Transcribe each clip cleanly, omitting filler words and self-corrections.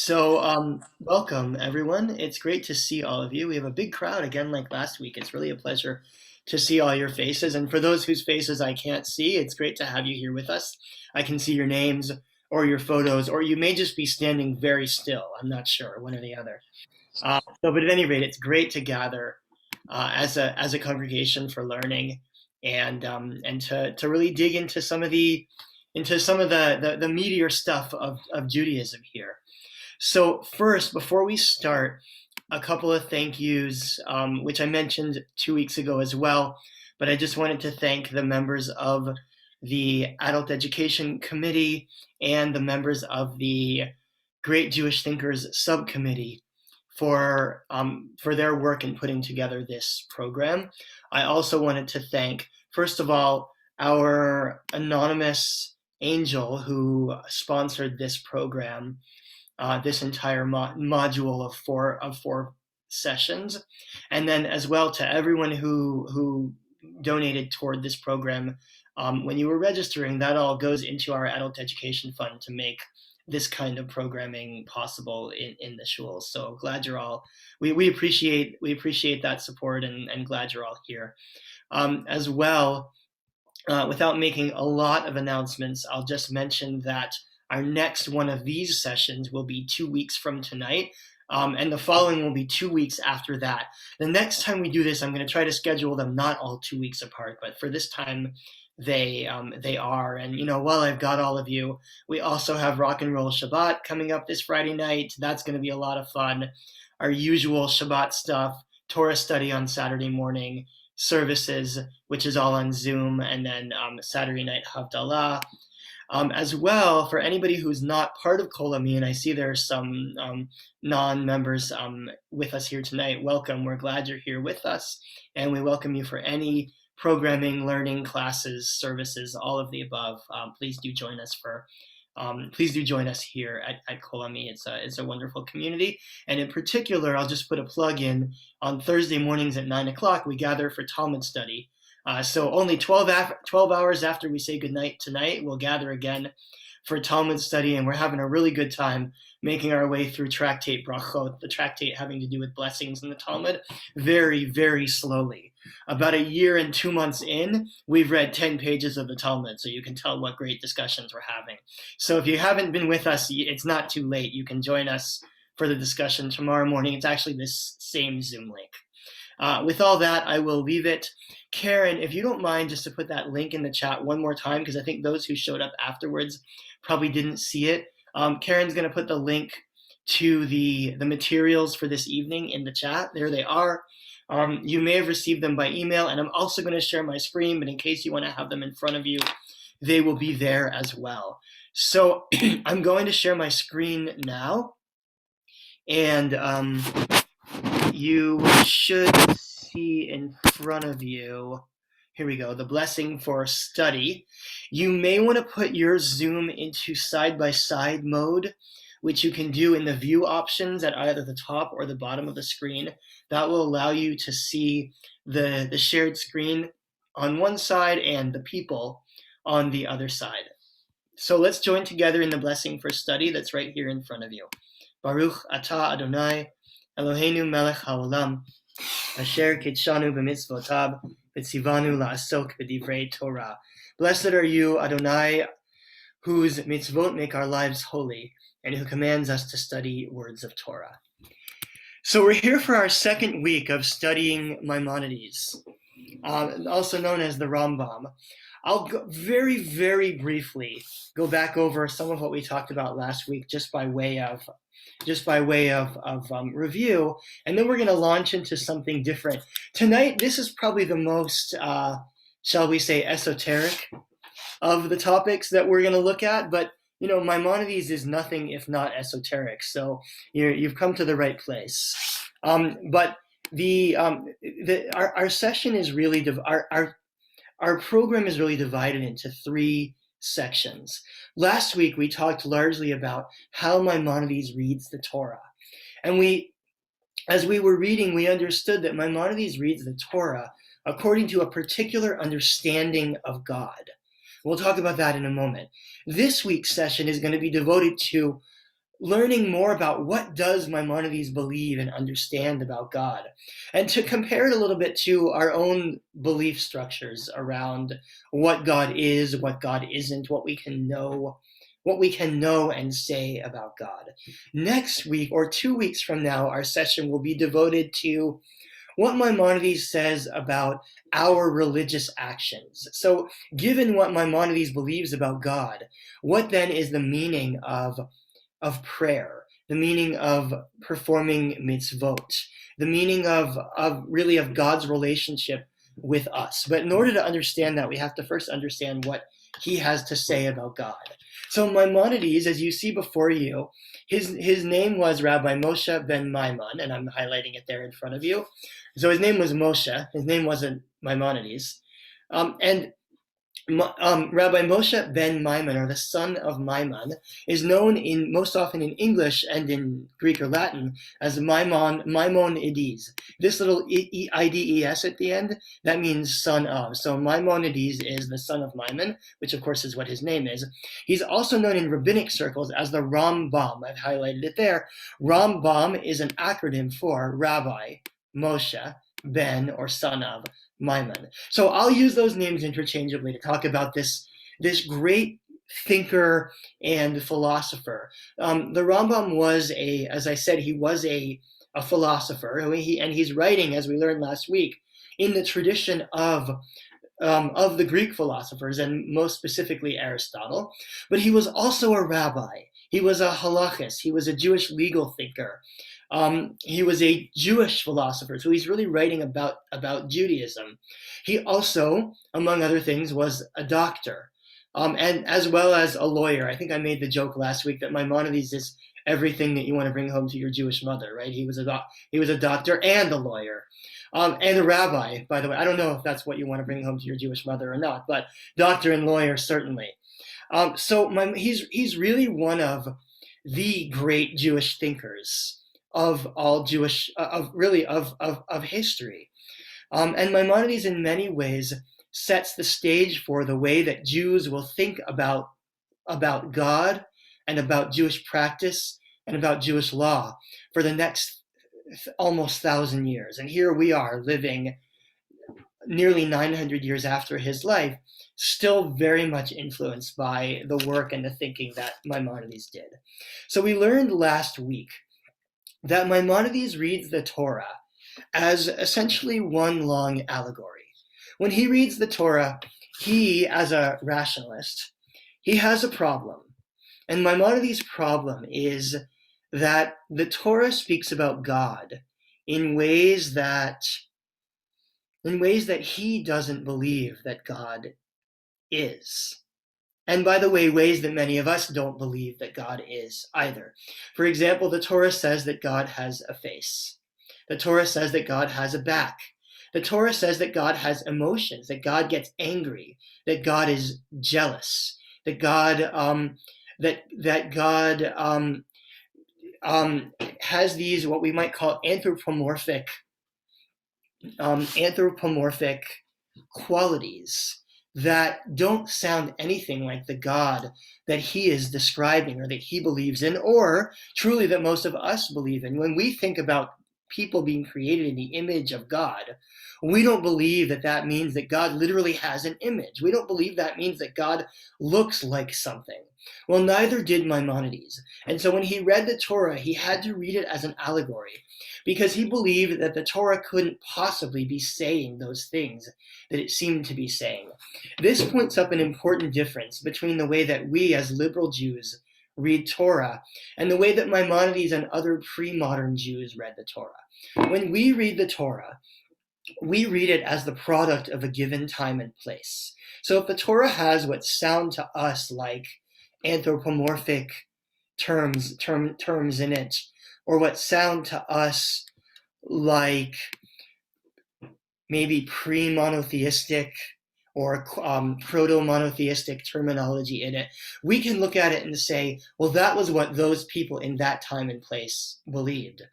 Welcome everyone. It's great to see all of you. We have a big crowd again, like last week. It's really a pleasure to see all your faces. And for those whose faces I can't see, it's great to have you here with us. I can see your names or your photos, or you may just be standing very still. I'm not sure, one or the other. But at any rate, it's great to gather as a congregation for learning and to really dig into some of the meatier stuff of Judaism here. So first, before we start, a couple of thank yous, which I mentioned 2 weeks ago as well, but I just wanted to thank the members of the Adult Education Committee and the members of the Great Jewish Thinkers Subcommittee for their work in putting together this program. I also wanted to thank, first of all, our anonymous angel who sponsored this program, this entire module of four sessions, and then as well to everyone who donated toward this program. When you were registering, that all goes into our adult education fund to make this kind of programming possible in the shuls. So glad you're all. We appreciate that support and glad you're all here. As well, without making a lot of announcements, I'll just mention that our next one of these sessions will be 2 weeks from tonight, and the following will be 2 weeks after that. The next time we do this, I'm going to try to schedule them not all 2 weeks apart, but for this time, they are. And while I've got all of you, we also have Rock and Roll Shabbat coming up this Friday night. That's going to be a lot of fun. Our usual Shabbat stuff, Torah study on Saturday morning, services, which is all on Zoom, and then Saturday night Havdalah. As well, for anybody who's not part of Kol Ami, and I see there are some non-members with us here tonight, welcome. We're glad you're here with us, and we welcome you for any programming, learning, classes, services, all of the above. Please do join us here at Kol Ami. It's a wonderful community, and in particular, I'll just put a plug in. On Thursday mornings at 9 o'clock, we gather for Talmud study. So only 12 hours after we say goodnight tonight, we'll gather again for Talmud study, and we're having a really good time making our way through Tractate Brachot, the tractate having to do with blessings in the Talmud, very, very slowly. About a year and 2 months in, we've read 10 pages of the Talmud, so you can tell what great discussions we're having. So if you haven't been with us, it's not too late. You can join us for the discussion tomorrow morning. It's actually this same Zoom link. With all that, I will leave it. Karen, if you don't mind just to put that link in the chat one more time, because I think those who showed up afterwards probably didn't see it. Karen's going to put the link to the materials for this evening in the chat. There they are. You may have received them by email, and I'm also going to share my screen, but in case you want to have them in front of you, they will be there as well. So I'm going to share my screen now, and you should see in front of you, here we go, the blessing for study. You may want to put your Zoom into side-by-side mode, which you can do in the view options at either the top or the bottom of the screen. That will allow you to see the shared screen on one side and the people on the other side. So let's join together in the blessing for study that's right here in front of you. Baruch atah Adonai, Eloheinu melech haolam, asher kitshanu b'mitzvotav, v'tzivanu la'asok b'divrei Torah. Blessed are you, Adonai, whose mitzvot make our lives holy, and who commands us to study words of Torah. So we're here for our second week of studying Maimonides, also known as the Rambam. I'll very, very briefly go back over some of what we talked about last week, just by way of review, and then we're going to launch into something different. Tonight, this is probably the most, shall we say, esoteric of the topics that we're going to look at, but Maimonides is nothing if not esoteric, so you've come to the right place. But our session is really our program is really divided into 3 sections. Last week we talked largely about how Maimonides reads the Torah, and as we were reading, we understood that Maimonides reads the Torah according to a particular understanding of God. We'll talk about that in a moment. This week's session is going to be devoted to learning more about what does Maimonides believe and understand about God, and to compare it a little bit to our own belief structures around what God is, what God isn't, what we can know, and say about God. Next week, or 2 weeks from now, our session will be devoted to what Maimonides says about our religious actions. So, given what Maimonides believes about God, what then is the meaning of prayer, the meaning of performing mitzvot, the meaning of God's relationship with us? But in order to understand that, we have to first understand what he has to say about God. So Maimonides, as you see before you, his name was Rabbi Moshe ben Maimon, and I'm highlighting it there in front of you. So his name was Moshe. His name wasn't Maimonides. And Rabbi Moshe ben Maimon, or the son of Maimon, is known most often in English and in Greek or Latin as Maimonides. This little IDES at the end, that means son of. So Maimonides is the son of Maimon, which of course is what his name is. He's also known in rabbinic circles as the Rambam. I've highlighted it there. Rambam is an acronym for Rabbi Moshe ben, or son of, Maimon. So I'll use those names interchangeably to talk about this great thinker and philosopher. The Rambam was as I said, he was a philosopher, and he's writing, as we learned last week, in the tradition of the Greek philosophers, and most specifically Aristotle. But he was also a rabbi. He was a halachist. He was a Jewish legal thinker. He was a Jewish philosopher, so he's really writing about Judaism. He also, among other things, was a doctor, and as well as a lawyer. I think I made the joke last week that Maimonides is everything that you want to bring home to your Jewish mother, right? He was a doctor and a lawyer, and a rabbi, by the way. I don't know if that's what you want to bring home to your Jewish mother or not, but doctor and lawyer certainly. He's really one of the great Jewish thinkers of all Jewish, of history. And Maimonides in many ways sets the stage for the way that Jews will think about God and about Jewish practice and about Jewish law for the next almost 1,000 years. And here we are living nearly 900 years after his life, still very much influenced by the work and the thinking that Maimonides did. So we learned last week that Maimonides reads the Torah as essentially one long allegory. When he reads the Torah, he, as a rationalist, he has a problem. And Maimonides' problem is that the Torah speaks about God in ways that he doesn't believe that God is. And by the way, ways that many of us don't believe that God is either. For example, the Torah says that God has a face. The Torah says that God has a back. The Torah says that God has emotions, that God gets angry, that God is jealous, that God has these what we might call anthropomorphic qualities that don't sound anything like the God that he is describing or that he believes in, or truly that most of us believe in. When we think about people being created in the image of God, we don't believe that means that God literally has an image. We don't believe that means that God looks like something. Well, neither did Maimonides. And so when he read the Torah, he had to read it as an allegory, because he believed that the Torah couldn't possibly be saying those things that it seemed to be saying. This points up an important difference between the way that we as liberal Jews read Torah and the way that Maimonides and other pre-modern Jews read the Torah. When we read the Torah, we read it as the product of a given time and place. So if the Torah has what sound to us like anthropomorphic terms in it, or what sound to us like maybe pre-monotheistic or proto-monotheistic terminology in it, we can look at it and say, well, that was what those people in that time and place believed.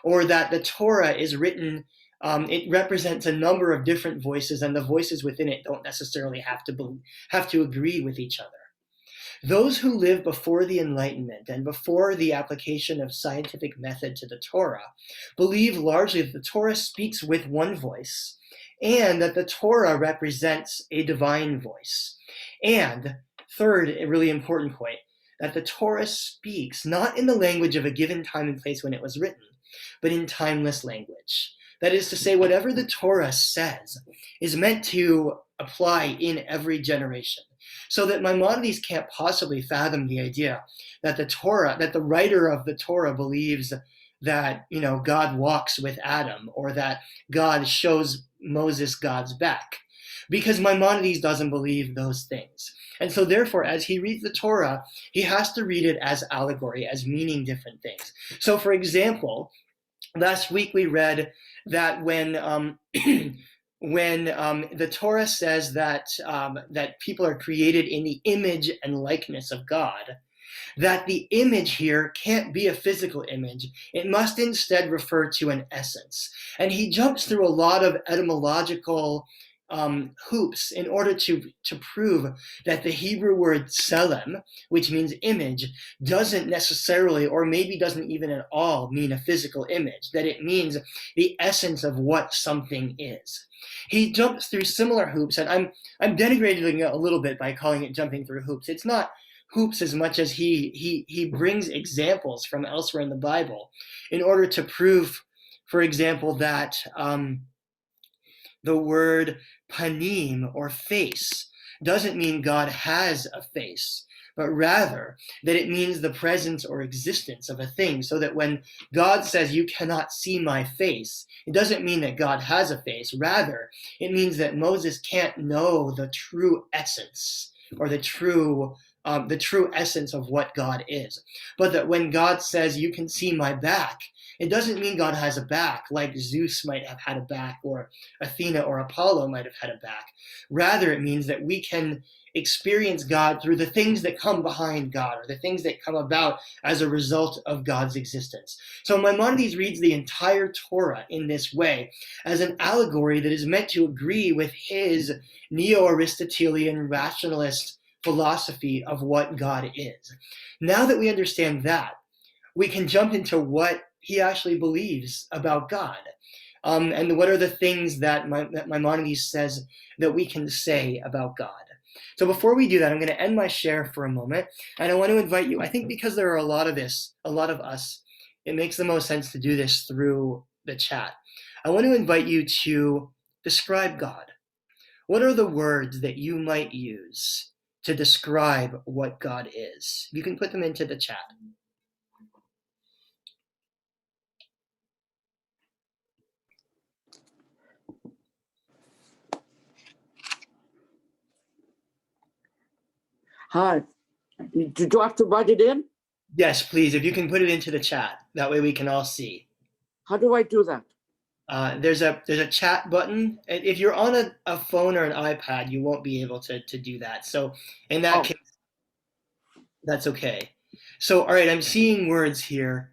Or that the Torah is written, it represents a number of different voices, and the voices within it don't necessarily have to agree with each other. Those who live before the Enlightenment and before the application of scientific method to the Torah believe largely that the Torah speaks with one voice and that the Torah represents a divine voice. And third, a really important point, that the Torah speaks not in the language of a given time and place when it was written, but in timeless language. That is to say, whatever the Torah says is meant to apply in every generation. So that Maimonides can't possibly fathom the idea that the writer of the Torah believes that, God walks with Adam, or that God shows Moses God's back, because Maimonides doesn't believe those things. And so therefore, as he reads the Torah, he has to read it as allegory, as meaning different things. So for example, last week we read that when the Torah says that people are created in the image and likeness of God, that the image here can't be a physical image. It must instead refer to an essence. And he jumps through a lot of etymological hoops in order to prove that the Hebrew word tselem, which means image, doesn't necessarily, or maybe doesn't even at all, mean a physical image, that it means the essence of what something is. He jumps through similar hoops, and I'm denigrating it a little bit by calling it jumping through hoops. It's not hoops as much as he brings examples from elsewhere in the Bible in order to prove, for example, that the word panim, or face, doesn't mean God has a face, but rather that it means the presence or existence of a thing. So that when God says, "You cannot see my face," it doesn't mean that God has a face. Rather, it means that Moses can't know the true essence, or the true essence of what God is. But that when God says, "You can see my back," it doesn't mean God has a back, like Zeus might have had a back, or Athena or Apollo might have had a back. Rather, it means that we can experience God through the things that come behind God, or the things that come about as a result of God's existence. So Maimonides reads the entire Torah in this way, as an allegory that is meant to agree with his neo-Aristotelian rationalist philosophy of what God is. Now that we understand that, we can jump into what he actually believes about God. And what are the things that Maimonides says that we can say about God. So before we do that, I'm going to end my share for a moment, and I want to invite you. I think because there are a lot of us, it makes the most sense to do this through the chat. I want to invite you to describe God. What are the words that you might use to describe what God is? You can put them into the chat. Hi. Did you have to write it in? Yes, please. If you can put it into the chat, that way we can all see. How do I do that? There's a chat button. If you're on a phone or an iPad, you won't be able to do that. So in that case, that's okay. So, all right, I'm seeing words here.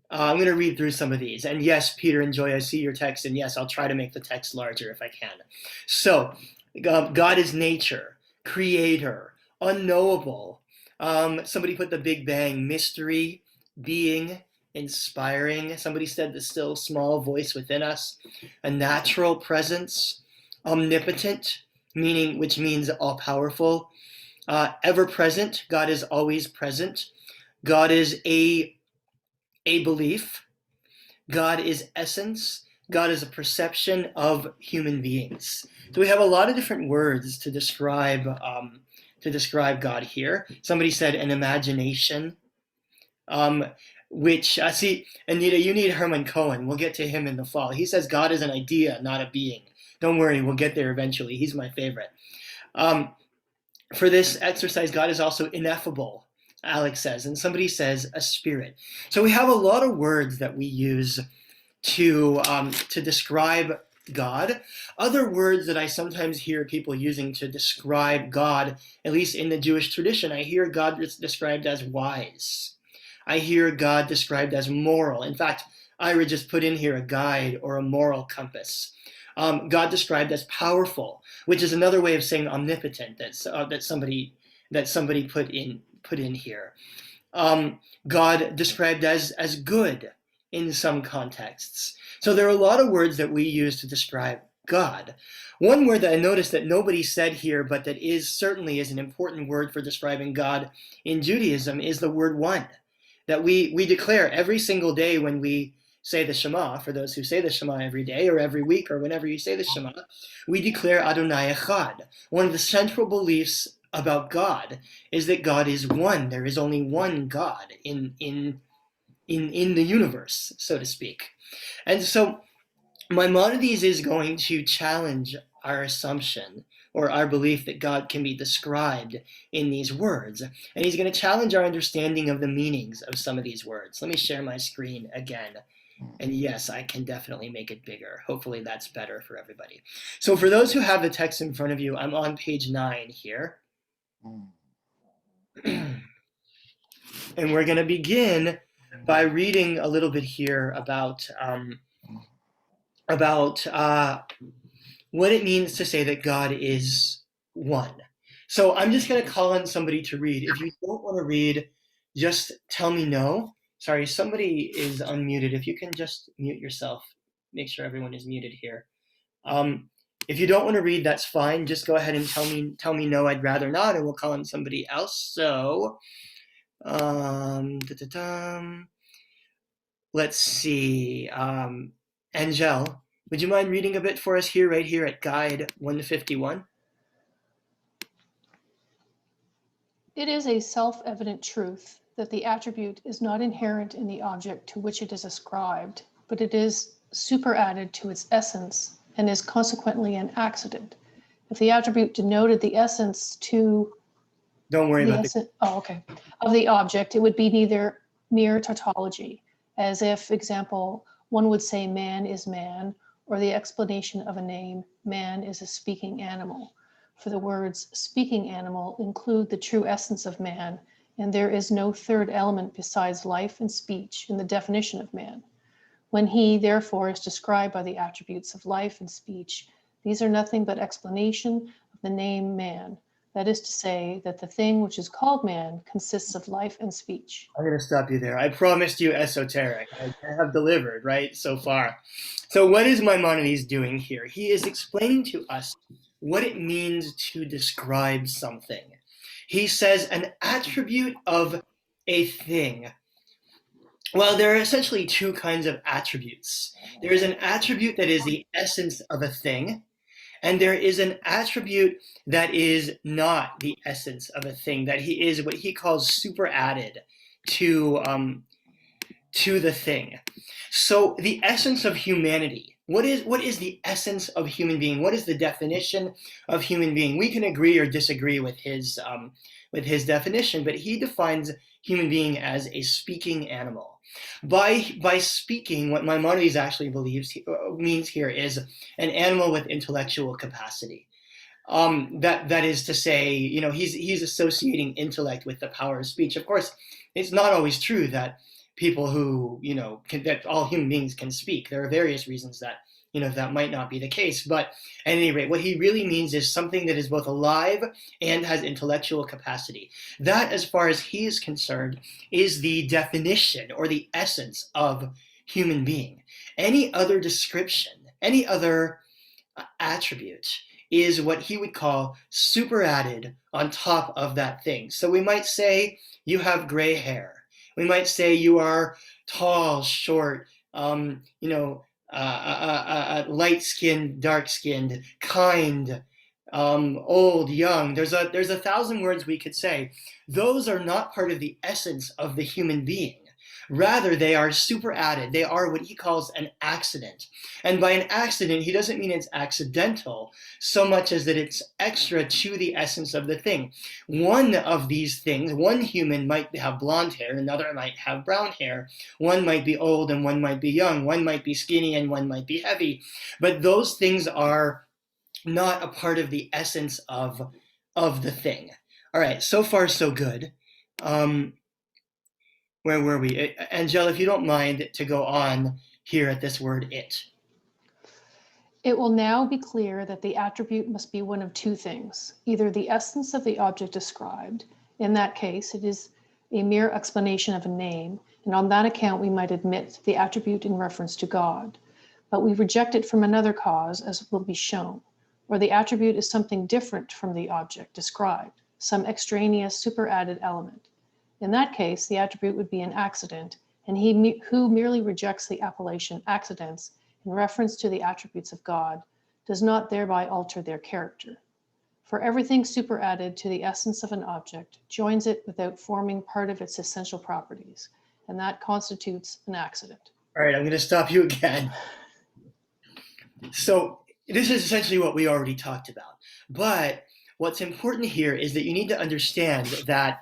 I'm going to read through some of these. And yes, Peter and Joy, I see your text. And yes, I'll try to make the text larger if I can. So, God is nature, creator, unknowable. Somebody put the Big Bang, mystery, being, inspiring. Somebody said the still small voice within us, a natural presence, omnipotent, which means all powerful, ever present. God is always present. God is a belief. God is essence. God is a perception of human beings. So we have a lot of different words to describe God here. Somebody said an imagination, which I see, Anita, you need Herman Cohen. We'll get to him in the fall. He says God is an idea, not a being. Don't worry, we'll get there eventually. He's my favorite. For this exercise, God is also ineffable, Alex says, and somebody says a spirit. So we have a lot of words that we use to describe God. Other words that I sometimes hear people using to describe God, at least in the Jewish tradition, I hear God described as wise. I hear God described as moral. In fact, Ira just put in here a guide or a moral compass. God described as powerful, which is another way of saying omnipotent that somebody that somebody put in here. God described as good in some contexts. So there are a lot of words that we use to describe God. One word that I noticed that nobody said here, but that certainly is an important word for describing God in Judaism, is the word one, that we declare every single day when we say the Shema. For those who say the Shema every day or every week or whenever you say the Shema, we declare Adonai Echad. One of the central beliefs about God is that God is one. There is only one God in the universe, so to speak. And so Maimonides is going to challenge our assumption or our belief that God can be described in these words. And he's going to challenge our understanding of the meanings of some of these words. Let me share my screen again. And yes, I can definitely make it bigger. Hopefully that's better for everybody. So for those who have the text in front of you, I'm on page 9 here. And we're going to begin by reading a little bit here about what it means to say that God is one. So I'm just going to call on somebody to read. If you don't want to read, just tell me no. Sorry, somebody is unmuted. If you can just mute yourself, make sure everyone is muted here. If you don't want to read, that's fine. Just go ahead and tell me no, I'd rather not, and we'll call on somebody else. So, let's see. Angel, would you mind reading a bit for us here, right here at Guide 151? It is a self-evident truth that the attribute is not inherent in the object to which it is ascribed, but it is superadded to its essence and is consequently an accident. If the attribute denoted the essence to Don't worry about it. Of the object, it would be neither mere tautology, as if, example, one would say man is man, or the explanation of a name, man is a speaking animal. For the words speaking animal include the true essence of man, and there is no third element besides life and speech in the definition of man. When he, therefore, is described by the attributes of life and speech, these are nothing but explanation of the name man. That is to say, that the thing which is called man consists of life and speech. I'm going to stop you there. I promised you esoteric. I have delivered, right, so far. So what is Maimonides doing here? He is explaining to us what it means to describe something. He says an attribute of a thing. Well, there are essentially two kinds of attributes. There is an attribute that is the essence of a thing, and there is an attribute that is not the essence of a thing, that he is what he calls superadded to the thing. So the essence of humanity, what is the essence of human being? What is the definition of human being? We can agree or disagree with his definition, but he defines human being as a speaking animal. By speaking, what Maimonides actually means here is an animal with intellectual capacity. That is to say, he's associating intellect with the power of speech. Of course, it's not always true that people who, that all human beings can speak. There are various reasons that, that might not be the case. But at any rate, what he really means is something that is both alive and has intellectual capacity. That, as far as he is concerned, is the definition or the essence of human being. Any other description, any other attribute is what he would call superadded on top of that thing. So we might say you have gray hair. We might say you are tall, short, light-skinned, dark-skinned, kind, old, young. There's a 1,000 words we could say. Those are not part of the essence of the human being. Rather, they are superadded. They are what he calls an accident. And by an accident, he doesn't mean it's accidental so much as that it's extra to the essence of the thing. One of these things, one human might have blonde hair, another might have brown hair. One might be old and one might be young. One might be skinny and one might be heavy. But those things are not a part of the essence of the thing. All right, so far so good. Where were we? Angela, if you don't mind to go on here at this word it. It will now be clear that the attribute must be one of two things, either the essence of the object described, in that case it is a mere explanation of a name, and on that account we might admit the attribute in reference to God, but we reject it from another cause, as will be shown, or the attribute is something different from the object described, some extraneous superadded element. In that case, the attribute would be an accident, and he who merely rejects the appellation accidents in reference to the attributes of God does not thereby alter their character. For everything superadded to the essence of an object joins it without forming part of its essential properties, and that constitutes an accident. All right, I'm going to stop you again. So this is essentially what we already talked about. But what's important here is that you need to understand that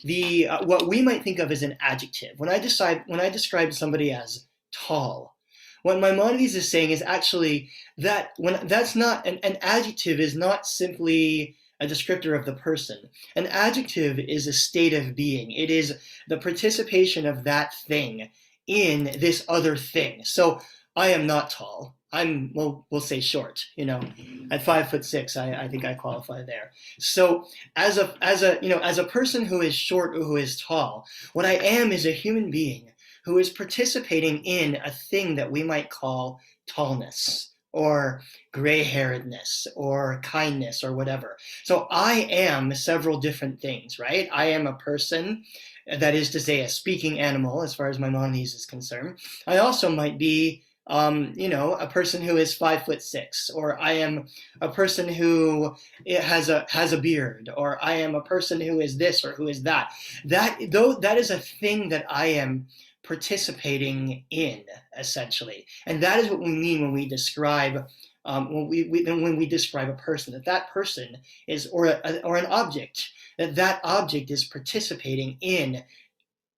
the what we might think of as an adjective, when I describe somebody as tall, what Maimonides is saying is actually that that's not an adjective is not simply a descriptor of the person. An adjective is a state of being. It is the participation of that thing in this other thing. So I am not tall. We'll say short. At 5'6", I think I qualify there. So as a person who is short or who is tall, what I am is a human being who is participating in a thing that we might call tallness or gray-hairedness or kindness or whatever. So I am several different things, right? I am a person, that is to say a speaking animal as far as Maimonides is concerned. I also might be a person who is 5'6", or I am a person who has a beard, or I am a person who is this or who is that. That is a thing that I am participating in, essentially, and that is what we mean when we describe when we describe a person. That person is or an object. That object is participating in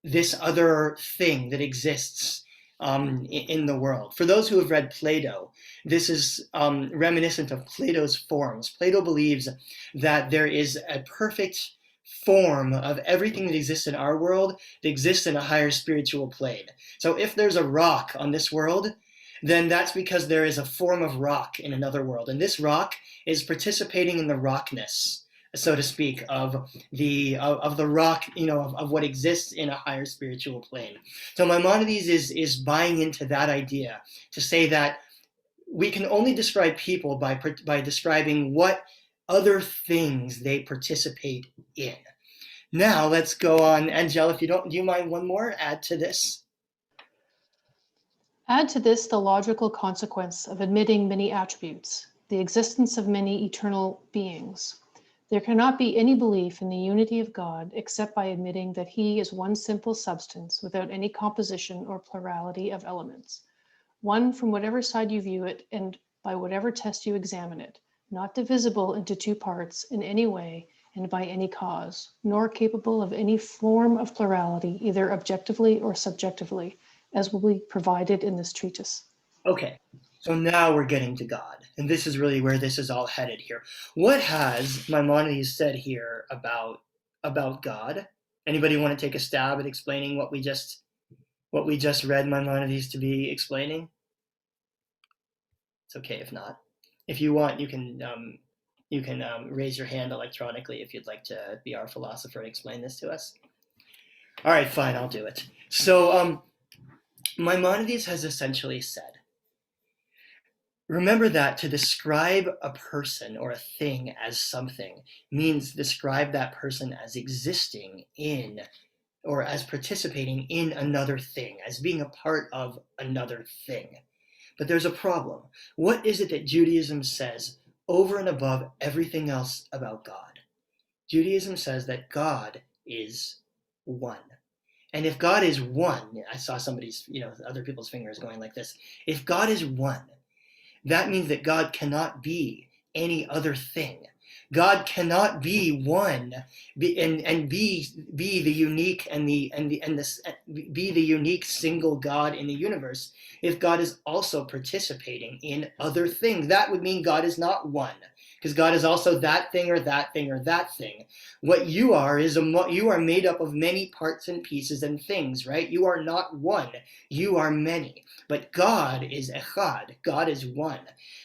this other thing that exists in the world. For those who have read Plato, this is reminiscent of Plato's forms. Plato believes that there is a perfect form of everything that exists in our world that exists in a higher spiritual plane. So if there's a rock on this world, then that's because there is a form of rock in another world. And this rock is participating in the rockness, so to speak, of the rock, of what exists in a higher spiritual plane. So Maimonides is buying into that idea to say that we can only describe people by describing what other things they participate in. Now let's go on. Angela, do you mind one more? Add to this. Add to this the logical consequence of admitting many attributes, the existence of many eternal beings. There cannot be any belief in the unity of God except by admitting that he is one simple substance without any composition or plurality of elements, one from whatever side you view it and by whatever test you examine it, not divisible into two parts in any way and by any cause, nor capable of any form of plurality, either objectively or subjectively, as will be provided in this treatise. Okay, so now we're getting to God, and this is really where this is all headed here. What has Maimonides said here about God? Anybody want to take a stab at explaining what we just read Maimonides to be explaining? It's okay if not. If you want, you can raise your hand electronically if you'd like to be our philosopher and explain this to us. All right, fine, I'll do it. So Maimonides has essentially said, remember that to describe a person or a thing as something means describe that person as existing in or as participating in another thing, as being a part of another thing. But there's a problem. What is it that Judaism says over and above everything else about God? Judaism says that God is one. And if God is one, I saw other people's fingers going like this. If God is one, that means that God cannot be any other thing. God cannot be one and be the unique be the unique single God in the universe if God is also participating in other things. That would mean God is not one, because God is also that thing or that thing or that thing. What you are is you are made up of many parts and pieces and things, right? You are not one, you are many. But God is echad, God is one.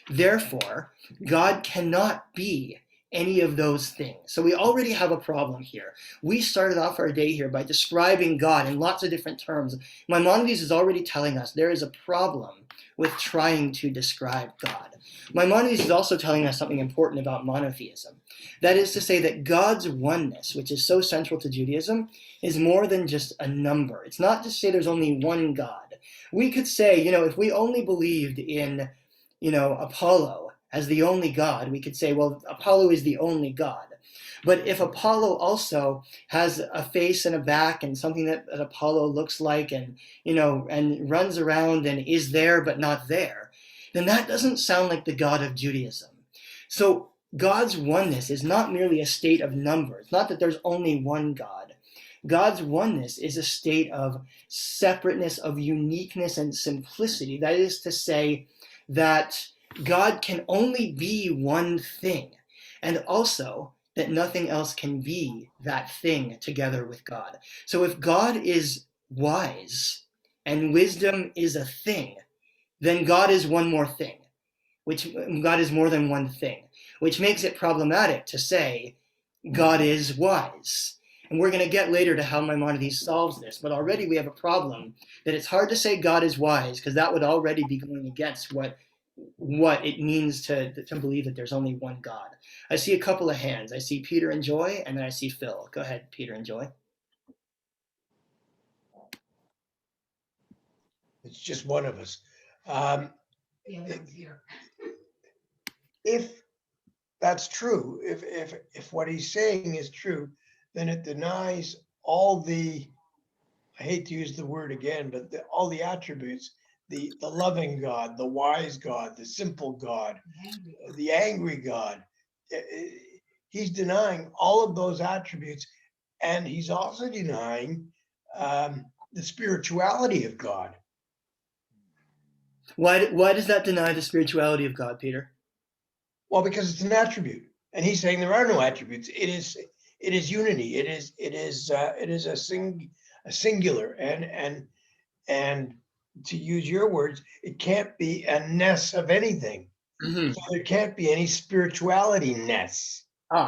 Therefore, God cannot be any of those things. So we already have a problem here. We started off our day here by describing God in lots of different terms. Maimonides is already telling us there is a problem with trying to describe God. Maimonides is also telling us something important about monotheism. That is to say that God's oneness, which is so central to Judaism, is more than just a number. It's not to say there's only one God. We could say, if we only believed in, Apollo as the only God, we could say, well, Apollo is the only God. But if Apollo also has a face and a back and something that Apollo looks like and runs around and is there but not there, then that doesn't sound like the God of Judaism. So God's oneness is not merely a state of number. It's not that there's only one God. God's oneness is a state of separateness, of uniqueness and simplicity. That is to say that God can only be one thing, and also that nothing else can be that thing together with God. So if God is wise and wisdom is a thing, then God is one more thing, which God is more than one thing, which makes it problematic to say God is wise. And we're going to get later to how Maimonides solves this, but already we have a problem that it's hard to say God is wise because that would already be going against what it means to believe that there's only one God. I see a couple of hands. I see Peter and Joy, and then I see Phil. Go ahead, Peter and Joy. It's just one of us. If that's true, if what he's saying is true, then it denies all the, I hate to use the word again, but all the attributes, the loving God, the wise God, the simple God, the angry God. He's denying all of those attributes, and he's also denying the spirituality of God. Why does that deny the spirituality of God, Peter? Well, because it's an attribute, and he's saying there are no attributes. It is unity. It is a singular, and to use your words, it can't be a ness of anything. Mm-hmm. So there can't be any spirituality ness.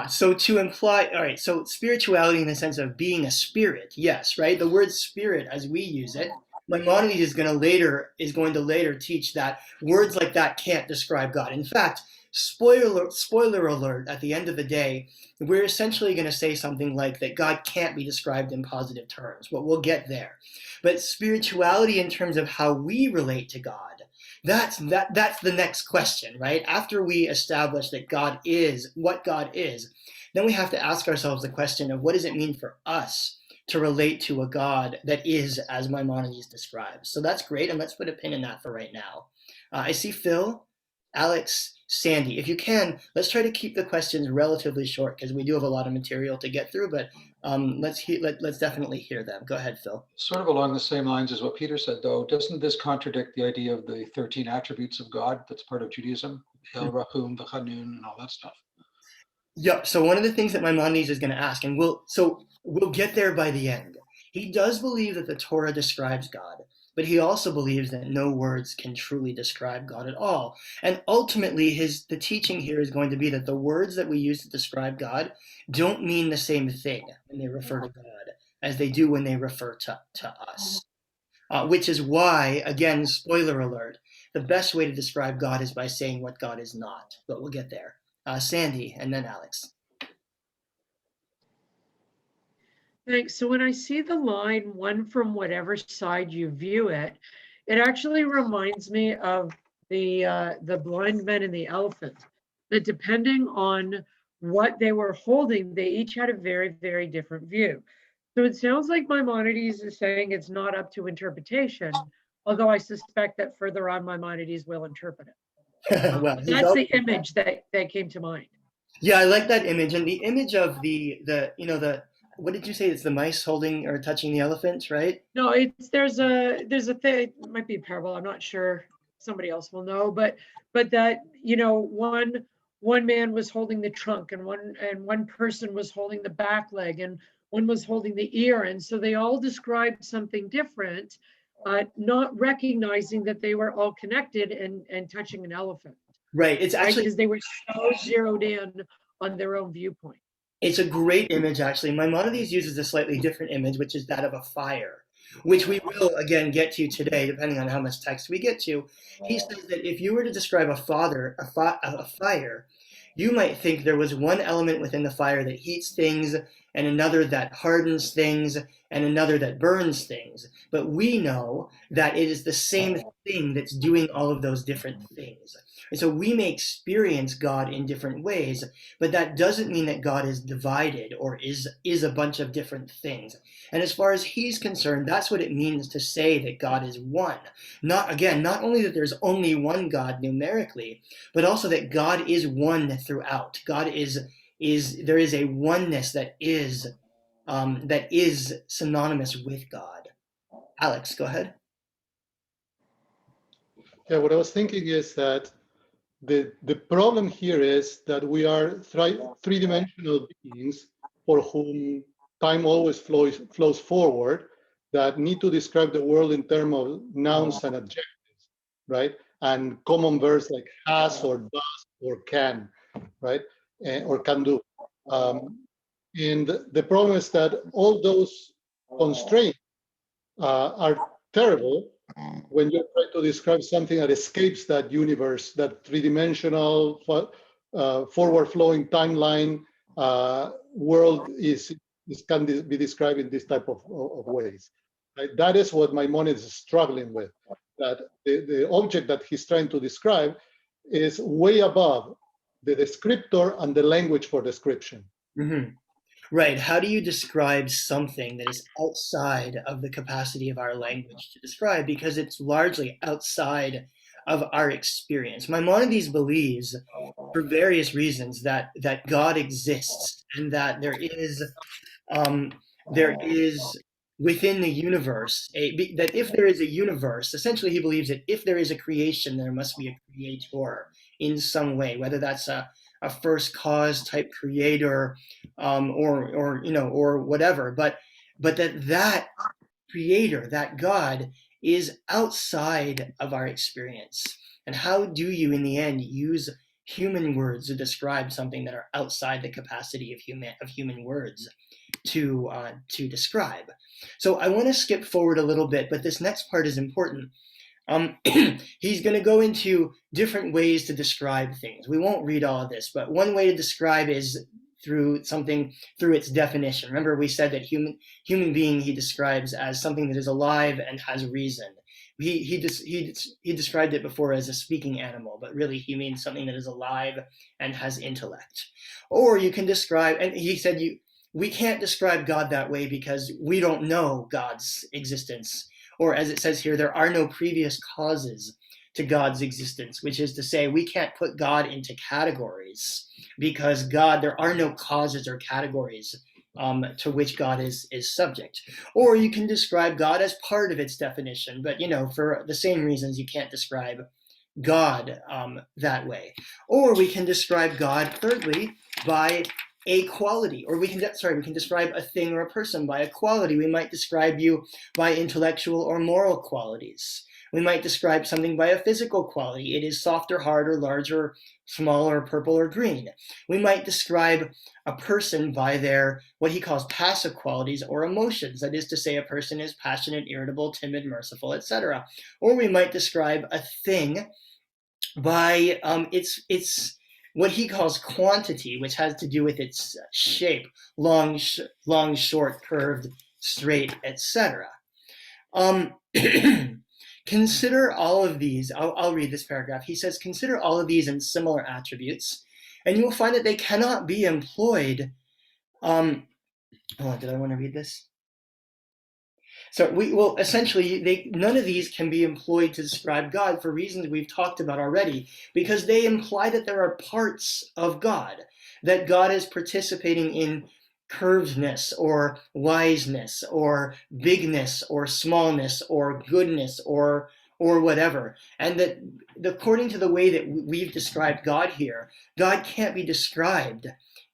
So to imply, all right, so spirituality in the sense of being a spirit, yes, right? The word spirit, as we use it, Maimonides is going to later teach that words like that can't describe God. In fact, spoiler alert, at the end of the day, we're essentially going to say something like that God can't be described in positive terms, but we'll get there. But spirituality in terms of how we relate to God, that's the next question, right? After we establish that God is what God is, then we have to ask ourselves the question of what does it mean for us to relate to a God that is as Maimonides describes. So that's great, and let's put a pin in that for right now. I see Phil, Alex, Sandy. If you can, let's try to keep the questions relatively short because we do have a lot of material to get through, but let's definitely hear them. Go ahead, Phil. Sort of along the same lines as what Peter said, though, doesn't this contradict the idea of the 13 attributes of God that's part of Judaism? El Rahum, the Hanun, and all that stuff. Yeah, so one of the things that Maimonides is going to ask, and we'll get there by the end. He does believe that the Torah describes God, but he also believes that no words can truly describe God at all. And ultimately, the teaching here is going to be that the words that we use to describe God don't mean the same thing when they refer to God as they do when they refer to us. Which is why, again, spoiler alert, the best way to describe God is by saying what God is not. But we'll get there. Sandy, and then Alex. Thanks. So when I see the line, one from whatever side you view it, it actually reminds me of the blind men and the elephant, that depending on what they were holding, they each had a very, very different view. So it sounds like Maimonides is saying it's not up to interpretation, although I suspect that further on Maimonides will interpret it. Well, that's the image that came to mind. Yeah, I like that image, and the image of the what did you say? It's the mice holding or touching the elephant, right? No, there's a thing. It might be a parable. I'm not sure. Somebody else will know, but that one one man was holding the trunk and one person was holding the back leg and one was holding the ear. And so they all described something different, not recognizing that they were all connected and touching an elephant. Right. It's Right, actually because they were so zeroed in on their own viewpoint. it's a great image, actually. Maimonides uses a slightly different image, which is that of a fire, which we will again get to today, depending on how much text we get to. He says that if you were to describe a fire, you might think there was one element within the fire that heats things, and another that hardens things, and another that burns things. But we know that it is the same thing that's doing all of those different things. And so we may experience God in different ways, but that doesn't mean that God is divided or is a bunch of different things. And as far as he's concerned, that's what it means to say that God is one. Not only that there's only one God numerically, but also that God is one throughout. There is a oneness that is synonymous with God. Alex, go ahead. Yeah, what I was thinking is that the problem here is that we are three-dimensional beings for whom time always flows forward, that need to describe the world in terms of nouns and adjectives, right? And common verbs like has or does or can, right? Or can do. And the problem is that all those constraints are terrible when you're trying to describe something that escapes that universe, that three-dimensional, forward-flowing timeline world can be described in this type of ways. Right? That is what Maimonides is struggling with, that the object that he's trying to describe is way above the descriptor and the language for description. Mm-hmm. Right. How do you describe something that is outside of the capacity of our language to describe, because it's largely outside of our experience? Maimonides believes, for various reasons, that God exists and that there is within the universe that if there is a universe, essentially he believes that if there is a creation, there must be a creator in some way, whether that's a first cause type creator, or whatever, but that creator, that God, is outside of our experience. And how do you, in the end, use human words to describe something that are outside the capacity of human words to describe? So I want to skip forward a little bit, but this next part is important. He's going to go into different ways to describe things. We won't read all of this, but one way to describe is through its definition. Remember, we said that human being he describes as something that is alive and has reason. He described it before as a speaking animal, but really he means something that is alive and has intellect. Or you can describe, and he said we can't describe God that way because we don't know God's existence. Or as it says here, there are no previous causes to God's existence, which is to say we can't put God into categories because there are no causes or categories to which God is subject. Or you can describe God as part of its definition, but for the same reasons you can't describe God that way. Or we can describe God, thirdly, by a quality, or we can describe a thing or a person by a quality. We might describe you by intellectual or moral qualities. We might describe something by a physical quality. It is soft or hard or large or small or purple or green. We might describe a person by their, what he calls passive qualities or emotions. That is to say, a person is passionate, irritable, timid, merciful, etc. Or we might describe a thing by its what he calls quantity, which has to do with its shape, long, short, curved, straight, etc. Consider all of these. I'll read this paragraph. He says, consider all of these and similar attributes, and you will find that they cannot be employed. Did I want to read this? So essentially, none of these can be employed to describe God for reasons we've talked about already, because they imply that there are parts of God, that God is participating in curvedness or wiseness or bigness or smallness or goodness or or whatever. And that according to the way that we've described God here, God can't be described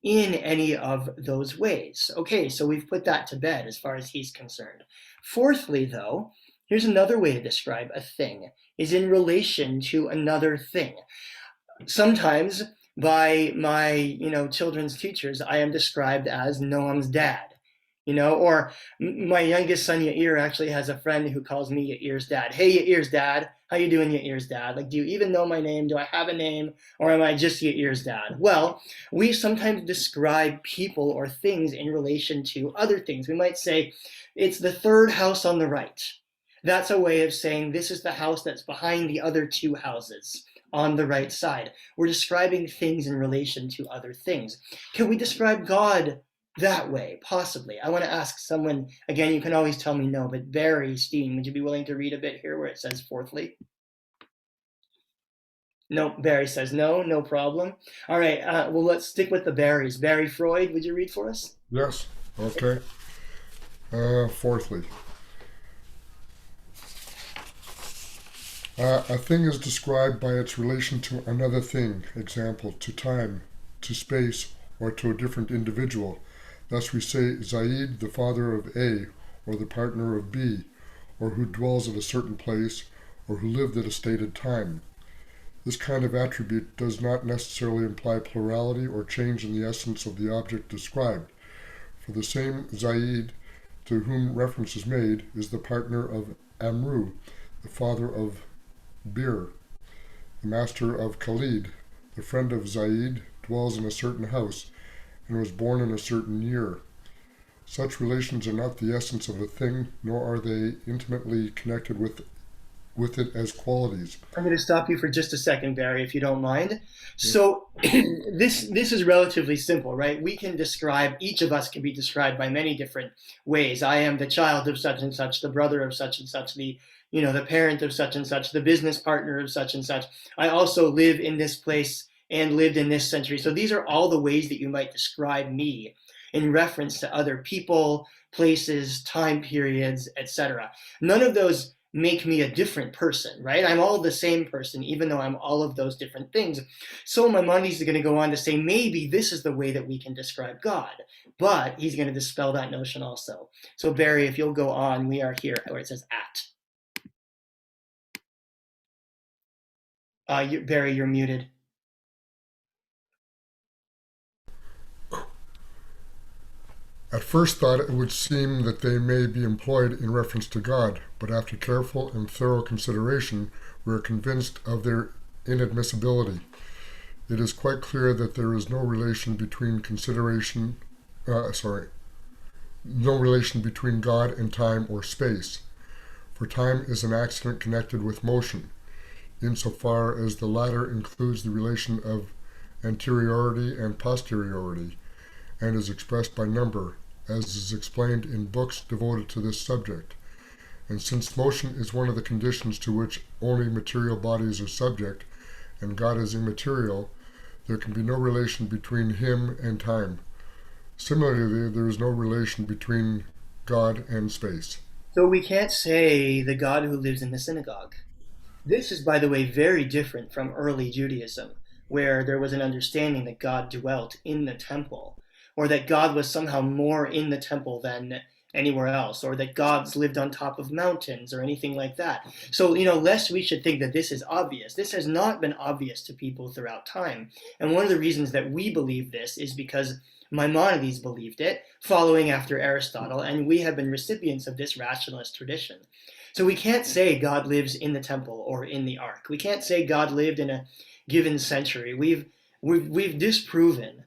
in any of those ways. Okay, so we've put that to bed as far as he's concerned. Fourthly, though, here's another way to describe a thing, is in relation to another thing. Sometimes by my, children's teachers, I am described as Noam's dad. Or my youngest son Yair actually has a friend who calls me Yair's dad. Hey, Yair's dad, how you doing, Yair's dad? Like, do you even know my name? Do I have a name? Or am I just Yair's dad? Well, we sometimes describe people or things in relation to other things. We might say, it's the third house on the right. That's a way of saying this is the house that's behind the other two houses on the right side. We're describing things in relation to other things. Can we describe God that way? Possibly. I want to ask someone, again, you can always tell me no, but Barry Steen, would you be willing to read a bit here where it says fourthly? No, Barry says no, no problem. All right, well, let's stick with the Barrys. Barry Freud, would you read for us? Yes, okay. Fourthly, a thing is described by its relation to another thing, example, to time, to space, or to a different individual. Thus we say Zaid, the father of A, or the partner of B, or who dwells at a certain place, or who lived at a stated time. This kind of attribute does not necessarily imply plurality or change in the essence of the object described. For the same Zaid, to whom reference is made, is the partner of Amru, the father of Bir, the master of Khalid, the friend of Zaid, dwells in a certain house, and was born in a certain year. Such relations are not the essence of a thing, nor are they intimately connected with it as qualities. I'm going to stop you for just a second, Barry, if you don't mind. So this is relatively simple, right? We can describe, each of us can be described by many different ways. I am the child of such and such, the brother of such and such, the parent of such and such, the business partner of such and such. I also live in this place and lived in this century. So these are all the ways that you might describe me in reference to other people, places, time periods, etc. None of those make me a different person, right? I'm all the same person, even though I'm all of those different things. So Maimonides is going to go on to say, maybe this is the way that we can describe God, but he's going to dispel that notion also. So Barry, if you'll go on, we are here where it says at. Barry, you're muted. At first thought, it would seem that they may be employed in reference to God, but after careful and thorough consideration, we are convinced of their inadmissibility. It is quite clear that there is no relation between no relation between God and time or space, for time is an accident connected with motion, insofar as the latter includes the relation of anteriority and posteriority, and is expressed by number, as is explained in books devoted to this subject. And since motion is one of the conditions to which only material bodies are subject, and God is immaterial, there can be no relation between him and time. Similarly, there is no relation between God and space. So we can't say the God who lives in the synagogue. This is, by the way, very different from early Judaism, where there was an understanding that God dwelt in the temple, or that God was somehow more in the temple than anywhere else, or that gods lived on top of mountains, or anything like that. So, lest we should think that this is obvious. This has not been obvious to people throughout time. And one of the reasons that we believe this is because Maimonides believed it, following after Aristotle, and we have been recipients of this rationalist tradition. So we can't say God lives in the temple or in the ark. We can't say God lived in a given century. We've disproven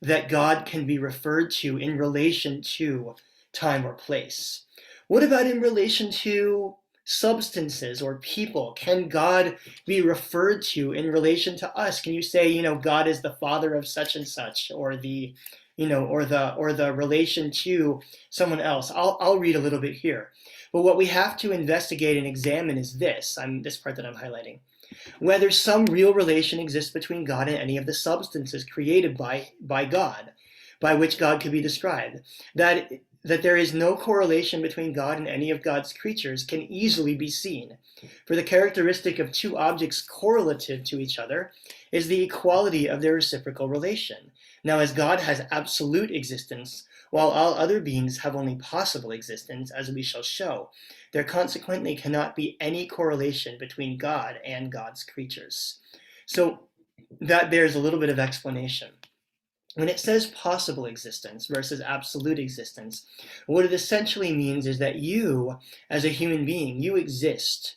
that God can be referred to in relation to time or place. What about in relation to substances or people? Can God be referred to in relation to us? Can you say, God is the father of such and such, or the relation to someone else? I'll read a little bit here. But what we have to investigate and examine is this part that I'm highlighting. Whether some real relation exists between God and any of the substances created by God, by which God could be described. That that there is no correlation between God and any of God's creatures can easily be seen. For the characteristic of two objects correlative to each other is the equality of their reciprocal relation. Now, as God has absolute existence, while all other beings have only possible existence, as we shall show, there consequently cannot be any correlation between God and God's creatures. So that bears a little bit of explanation. When it says possible existence versus absolute existence, what it essentially means is that you, as a human being, you exist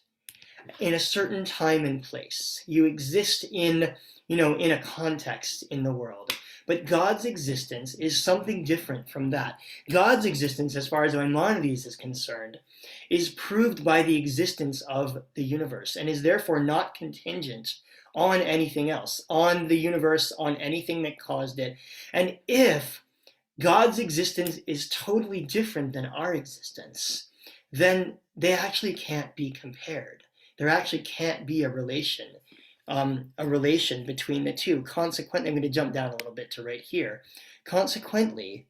in a certain time and place. You exist in a context in the world. But God's existence is something different from that. God's existence, as far as Maimonides is concerned, is proved by the existence of the universe and is therefore not contingent on anything else, on the universe, on anything that caused it. And if God's existence is totally different than our existence, then they actually can't be compared. There actually can't be a relation between the two. Consequently, I'm going to jump down a little bit to right here. Consequently,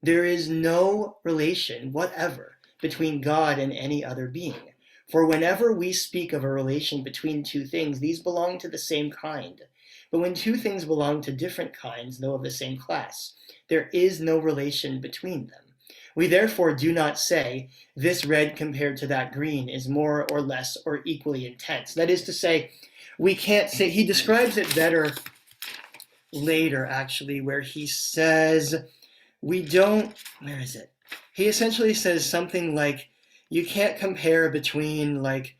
there is no relation whatever between God and any other being. For whenever we speak of a relation between two things, these belong to the same kind. But when two things belong to different kinds, though of the same class, there is no relation between them. We therefore do not say, this red compared to that green is more or less or equally intense. That is to say, we can't say, he describes it better later, actually, where he says, we don't, where is it? He essentially says something like, you can't compare between like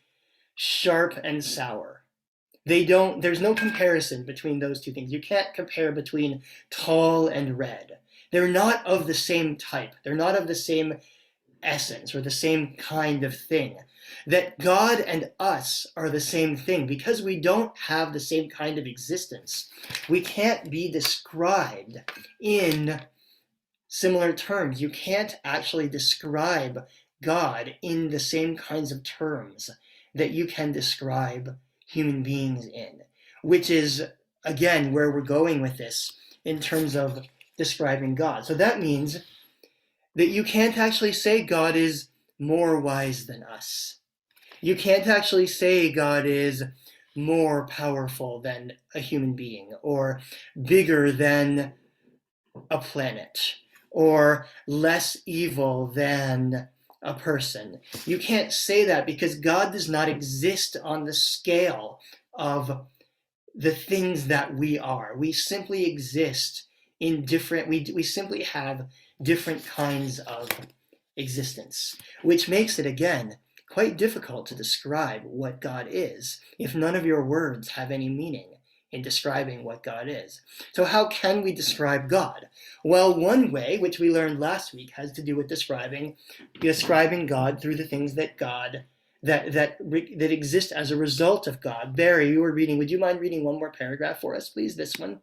sharp and sour. There's no comparison between those two things. You can't compare between tall and red. They're not of the same type. They're not of the same essence or the same kind of thing. That God and us are the same thing. Because we don't have the same kind of existence, we can't be described in similar terms. You can't actually describe God in the same kinds of terms that you can describe human beings in, which is, again, where we're going with this in terms of describing God. So that means that you can't actually say God is more wise than us. You can't actually say God is more powerful than a human being, or bigger than a planet, or less evil than a person. You can't say that because God does not exist on the scale of the things that we are. We simply exist in different, we simply have different kinds of existence, which makes it, again, quite difficult to describe what God is if none of your words have any meaning in describing what God is. So how can we describe God? Well, one way, which we learned last week, has to do with describing God through the things that God that exist as a result of God. Barry, you were reading. Would you mind reading one more paragraph for us, please? This one.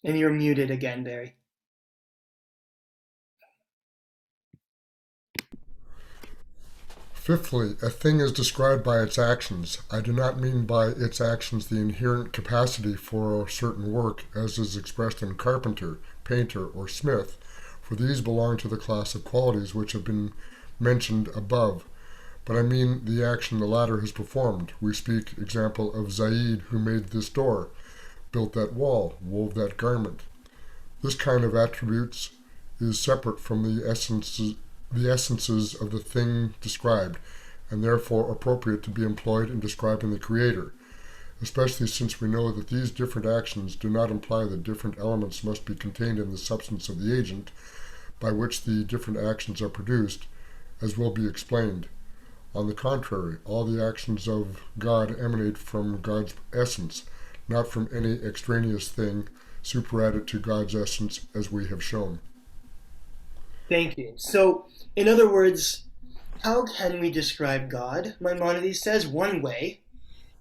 And you're muted again, Barry. Fifthly, a thing is described by its actions. I do not mean by its actions the inherent capacity for a certain work, as is expressed in carpenter, painter, or smith, for these belong to the class of qualities which have been mentioned above. But I mean the action the latter has performed. We speak, example, of Zaid, who made this door, built that wall, wove that garment. This kind of attributes is separate from the essences of the thing described, and therefore appropriate to be employed in describing the Creator, especially since we know that these different actions do not imply that different elements must be contained in the substance of the agent by which the different actions are produced, as will be explained. On the contrary, all the actions of God emanate from God's essence, not from any extraneous thing superadded to God's essence, as we have shown. Thank you. So, in other words, how can we describe God? Maimonides says one way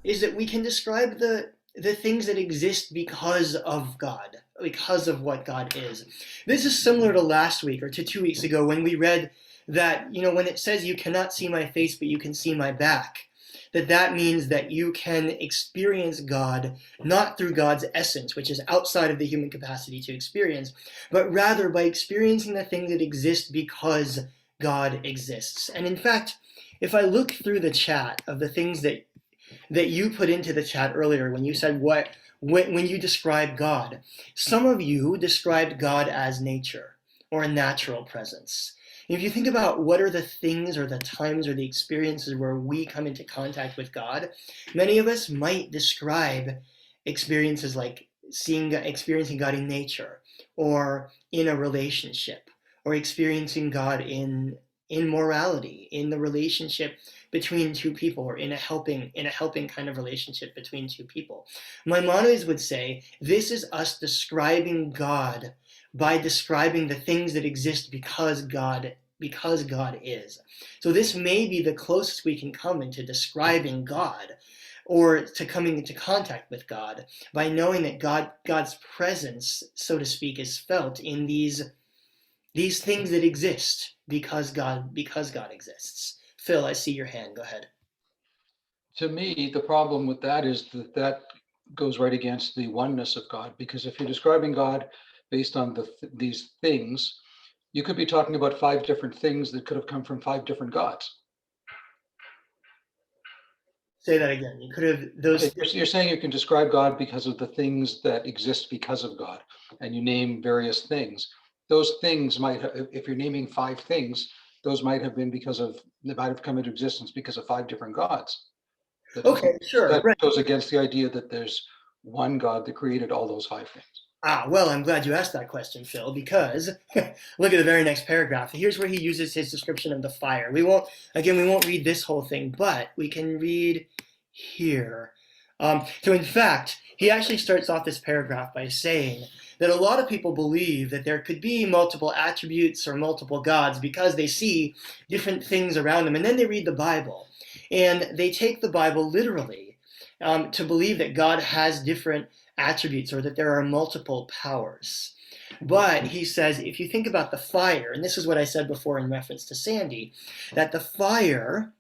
is that we can describe the things that exist because of God, because of what God is. This is similar to last week or to 2 weeks ago when we read that, when it says you cannot see my face, but you can see my back, that means that you can experience God not through God's essence, which is outside of the human capacity to experience, but rather by experiencing the things that exist because God exists. And in fact, if I look through the chat of the things that you put into the chat earlier when you said when you describe God, some of you described God as nature or a natural presence. If you think about what are the things or the times or the experiences where we come into contact with God, many of us might describe experiences like experiencing God in nature or in a relationship or experiencing God in morality, in the relationship between two people, or in a helping kind of relationship between two people. Maimonides would say this is us describing God by describing the things that exist because God is. So this may be the closest we can come into describing God, or to coming into contact with God, by knowing that God's presence, so to speak, is felt in these things that exist because God exists. Phil, I see your hand. Go ahead. To me, the problem with that is that goes right against the oneness of God, because if you're describing God based on these things, you could be talking about 5 different things that could have come from 5 different gods. Say that again. You could have those. You're saying you can describe God because of the things that exist because of God, and you name various things. Those things might, if you're naming 5 things, those might have been they might have come into existence because of 5 different gods. Okay, sure. That right. goes against the idea that there's one God that created all those 5 things. Well, I'm glad you asked that question, Phil, because look at the very next paragraph. Here's where he uses his description of the fire. We won't read this whole thing, but we can read here. So in fact, he actually starts off this paragraph by saying that a lot of people believe that there could be multiple attributes or multiple gods because they see different things around them, and then they read the Bible, and they take the Bible literally to believe that God has different attributes or that there are multiple powers. But he says, if you think about the fire, and this is what I said before in reference to Sandy, that the fire,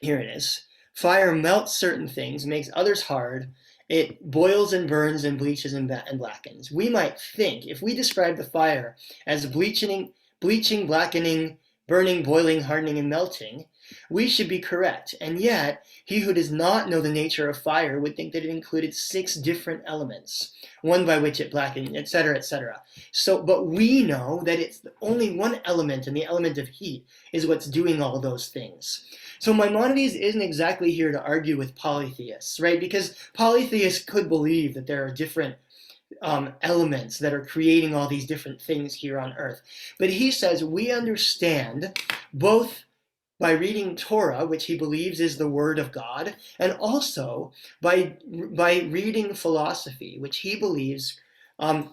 here it is, fire melts certain things, makes others hard, it boils and burns and bleaches and blackens. We might think, if we describe the fire as bleaching, blackening, burning, boiling, hardening, and melting, we should be correct. And yet, he who does not know the nature of fire would think that it included 6 different elements, one by which it blackened, etc., etc. So, but we know that it's only one element, and the element of heat is what's doing all those things. So Maimonides isn't exactly here to argue with polytheists, right? Because polytheists could believe that there are different elements that are creating all these different things here on earth. But he says we understand both by reading Torah, which he believes is the word of God, and also by reading philosophy, which he believes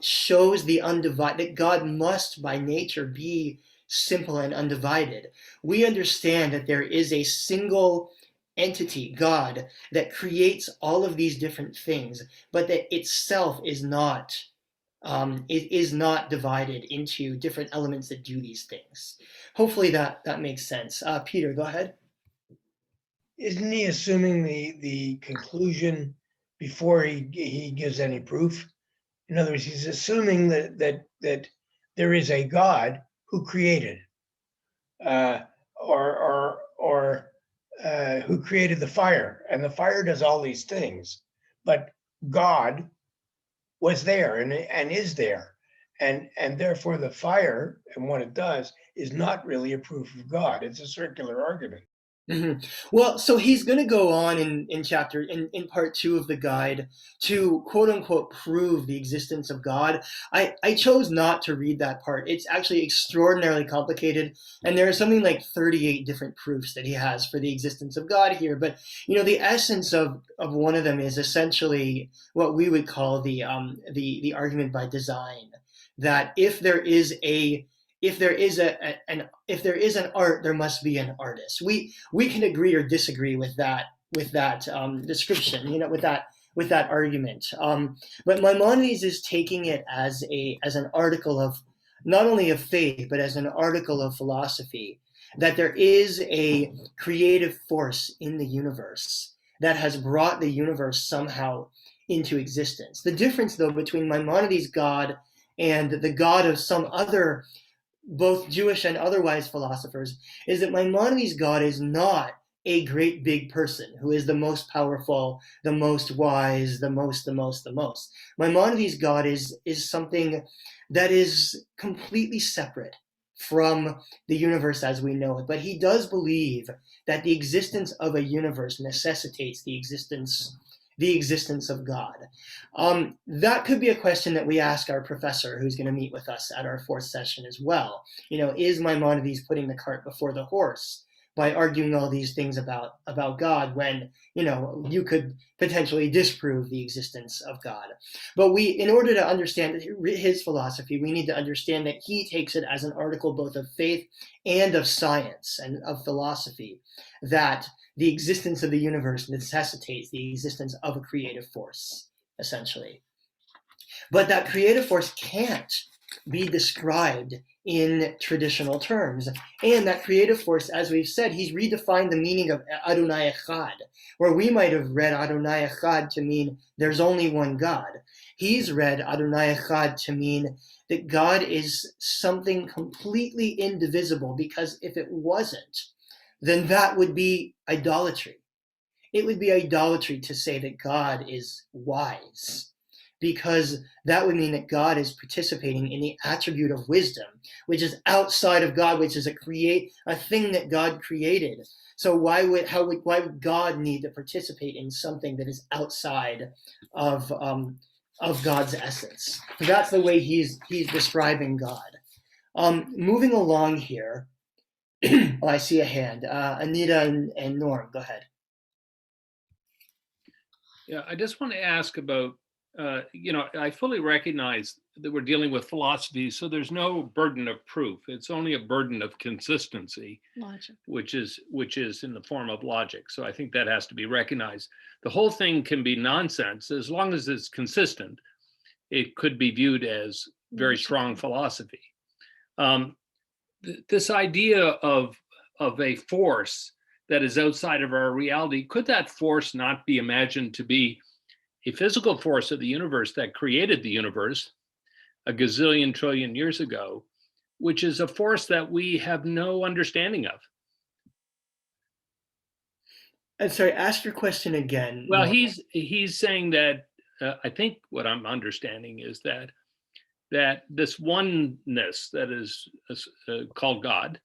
shows that God must by nature be simple and undivided. We understand that there is a single entity, God, that creates all of these different things, but that itself is not divided into different elements that do these things. Hopefully that makes sense. Peter, go ahead. Isn't he assuming the conclusion before he gives any proof? In other words, he's assuming that there is a God who created, or who created the fire, and the fire does all these things, but God was there and is there, and therefore the fire and what it does is not really a proof of God. It's a circular argument. Mm-hmm. Well, so he's going to go on in part 2 of the guide to quote unquote prove the existence of God. I chose not to read that part. It's actually extraordinarily complicated, and there are something like 38 different proofs that he has for the existence of God here. But the essence of one of them is essentially what we would call the argument by design, that if there is an art, there must be an artist. We can agree or disagree with that description, with that argument. But Maimonides is taking it as an article of not only of faith, but as an article of philosophy, that there is a creative force in the universe that has brought the universe somehow into existence. The difference, though, between Maimonides' God and the God of some other, both Jewish and otherwise philosophers, is that Maimonides' God is not a great big person who is the most powerful, the most wise, the most. Maimonides' God is something that is completely separate from the universe as we know it. But he does believe that the existence of a universe necessitates the existence of God. That could be a question that we ask our professor who's going to meet with us at our fourth session as well. Is Maimonides putting the cart before the horse by arguing all these things about God when, you could potentially disprove the existence of God? But in order to understand his philosophy, we need to understand that he takes it as an article both of faith and of science and of philosophy, that the existence of the universe necessitates the existence of a creative force, essentially. But that creative force can't be described in traditional terms. And that creative force, as we've said, he's redefined the meaning of Adonai Echad, where we might have read Adonai Echad to mean there's only one God. He's read Adonai Echad to mean that God is something completely indivisible, because if it wasn't, then that would be idolatry. It would be idolatry to say that God is wise, because that would mean that God is participating in the attribute of wisdom, which is outside of God, which is a thing that God created. So why would God need to participate in something that is outside of God's essence? So that's the way he's describing God. Moving along here. Oh, I see a hand. Anita and Norm, go ahead. Yeah, I just want to ask about, I fully recognize that we're dealing with philosophy, so there's no burden of proof. It's only a burden of consistency, Logic. which is in the form of logic. So I think that has to be recognized. The whole thing can be nonsense as long as it's consistent. It could be viewed as very strong philosophy. This idea of a force that is outside of our reality, could that force not be imagined to be a physical force of the universe that created the universe a gazillion trillion years ago, which is a force that we have no understanding of? I'm sorry, ask your question again. Well, he's saying that, I think what I'm understanding is that this oneness that is called God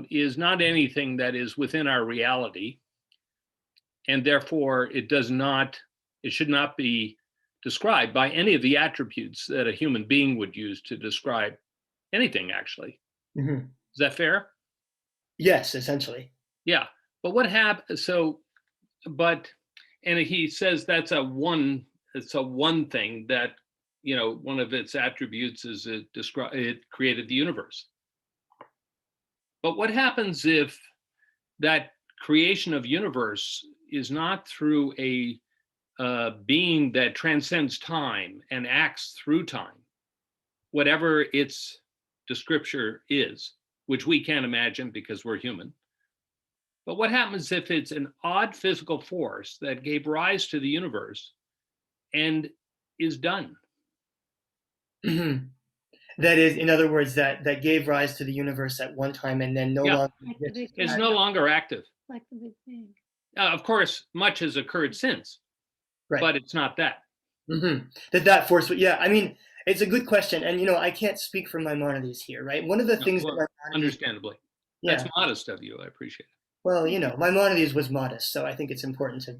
is not anything that is within our reality, and therefore it should not be described by any of the attributes that a human being would use to describe anything, actually. Mm-hmm. Is that fair? Yes, essentially. Yeah, but what happened? And he says it's a one thing that, one of its attributes is it created the universe. But what happens if that creation of universe is not through a being that transcends time and acts through time, whatever its description is, which we can't imagine because we're human? But what happens if it's an odd physical force that gave rise to the universe and is done? Mm-hmm. That is, in other words, that gave rise to the universe at one time and then no longer exists. It's no longer active. Like the Big Bang. Of course, much has occurred since, right. But it's not that. Mm-hmm. That force, yeah. I mean, it's a good question, and I can't speak for Maimonides here, right? One of the things that understandably, that's modest of you. I appreciate it. Well, Maimonides was modest, so I think it's important to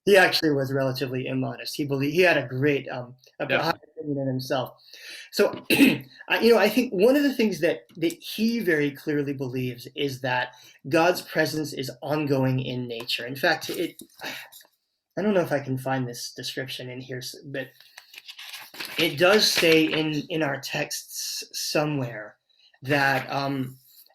he actually was relatively immodest. He had a great high opinion in himself. So, I think one of the things that he very clearly believes is that God's presence is ongoing in nature. In fact, I don't know if I can find this description in here, but it does say in our texts somewhere that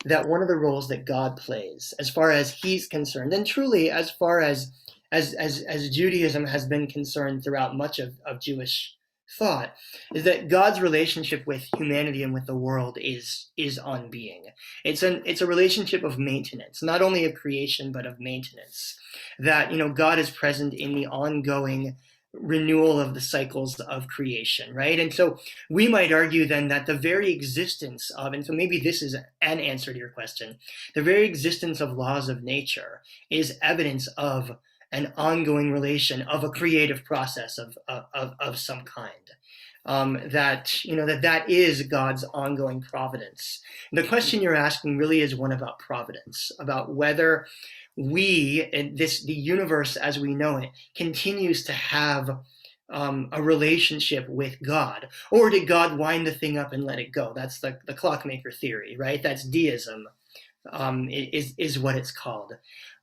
that one of the roles that God plays, as far as he's concerned, and truly as far as Judaism has been concerned throughout much of Jewish thought is that God's relationship with humanity and with the world is on being. It's a relationship of maintenance, not only of creation but of maintenance. That God is present in the ongoing renewal of the cycles of creation, right? And so we might argue then that the very existence of, and so maybe this is an answer to your question, the very existence of laws of nature is evidence of an ongoing relation of a creative process of some kind. That is God's ongoing providence. And the question you're asking really is one about providence, about whether the universe as we know it, continues to have a relationship with God, or did God wind the thing up and let it go? That's the clockmaker theory, right? That's deism. Is what it's called.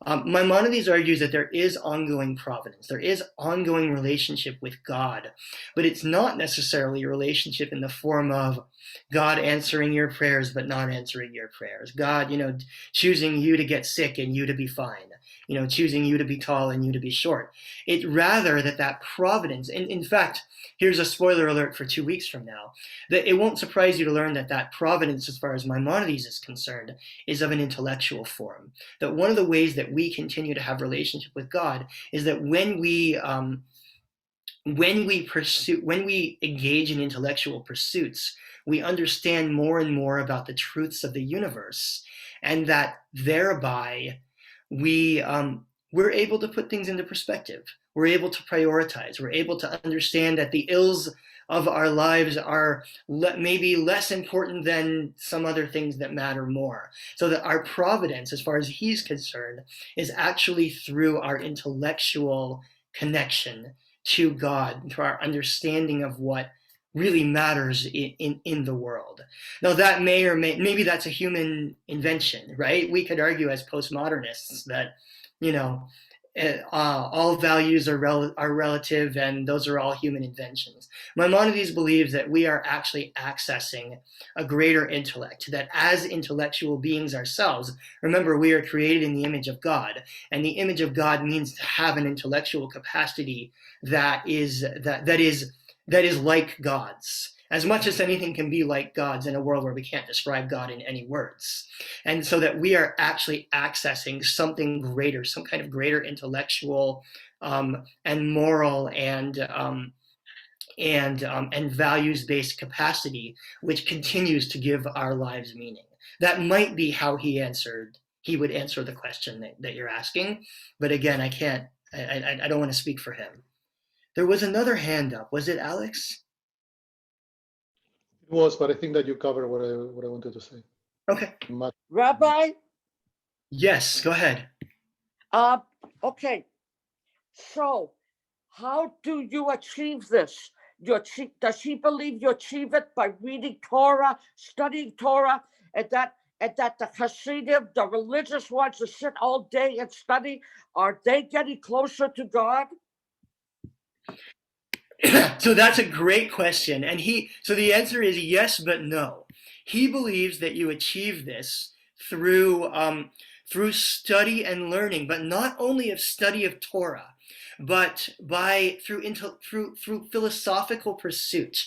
Maimonides argues that there is ongoing providence, there is ongoing relationship with God, but it's not necessarily a relationship in the form of God answering your prayers but not answering your prayers. God, choosing you to get sick and you to be fine. Choosing you to be tall and you to be short. It's rather that providence, and in fact, here's a spoiler alert for 2 weeks from now, that it won't surprise you to learn that providence, as far as Maimonides is concerned, is of an intellectual form. That one of the ways that we continue to have relationship with God is that when we engage in intellectual pursuits, we understand more and more about the truths of the universe, and that thereby we're able to put things into perspective. We're able to prioritize. We're able to understand that the ills of our lives are maybe less important than some other things that matter more. So that our providence, as far as he's concerned, is actually through our intellectual connection to God, to our understanding of what really matters in the world. Now that maybe that's a human invention, right? We could argue as postmodernists that, all values are relative and those are all human inventions. Maimonides believes that we are actually accessing a greater intellect, that as intellectual beings ourselves, remember we are created in the image of God, and the image of God means to have an intellectual capacity that is like God's, as much as anything can be like God's in a world where we can't describe God in any words. And so that we are actually accessing something greater, some kind of greater intellectual and moral and values-based capacity, which continues to give our lives meaning. That might be how he would answer the question that you're asking. But again, I don't want to speak for him. There was another hand up. Was it Alex? It was, but I think that you covered what I wanted to say. Okay. Rabbi? Yes, go ahead. Okay. So, how do you achieve this? Does he believe you achieve it by reading Torah, studying Torah, and that the Hasidim, the religious ones who sit all day and study, are they getting closer to God? So that's a great question. And so the answer is yes, but no. He believes that you achieve this through study and learning, but not only of study of Torah, but through philosophical pursuit.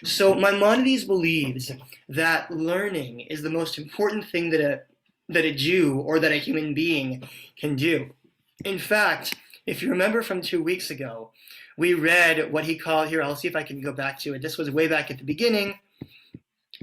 So Maimonides believes that learning is the most important thing that a Jew or that a human being can do. In fact, if you remember from 2 weeks ago, we read what he called, here, I'll see if I can go back to it. This was way back at the beginning,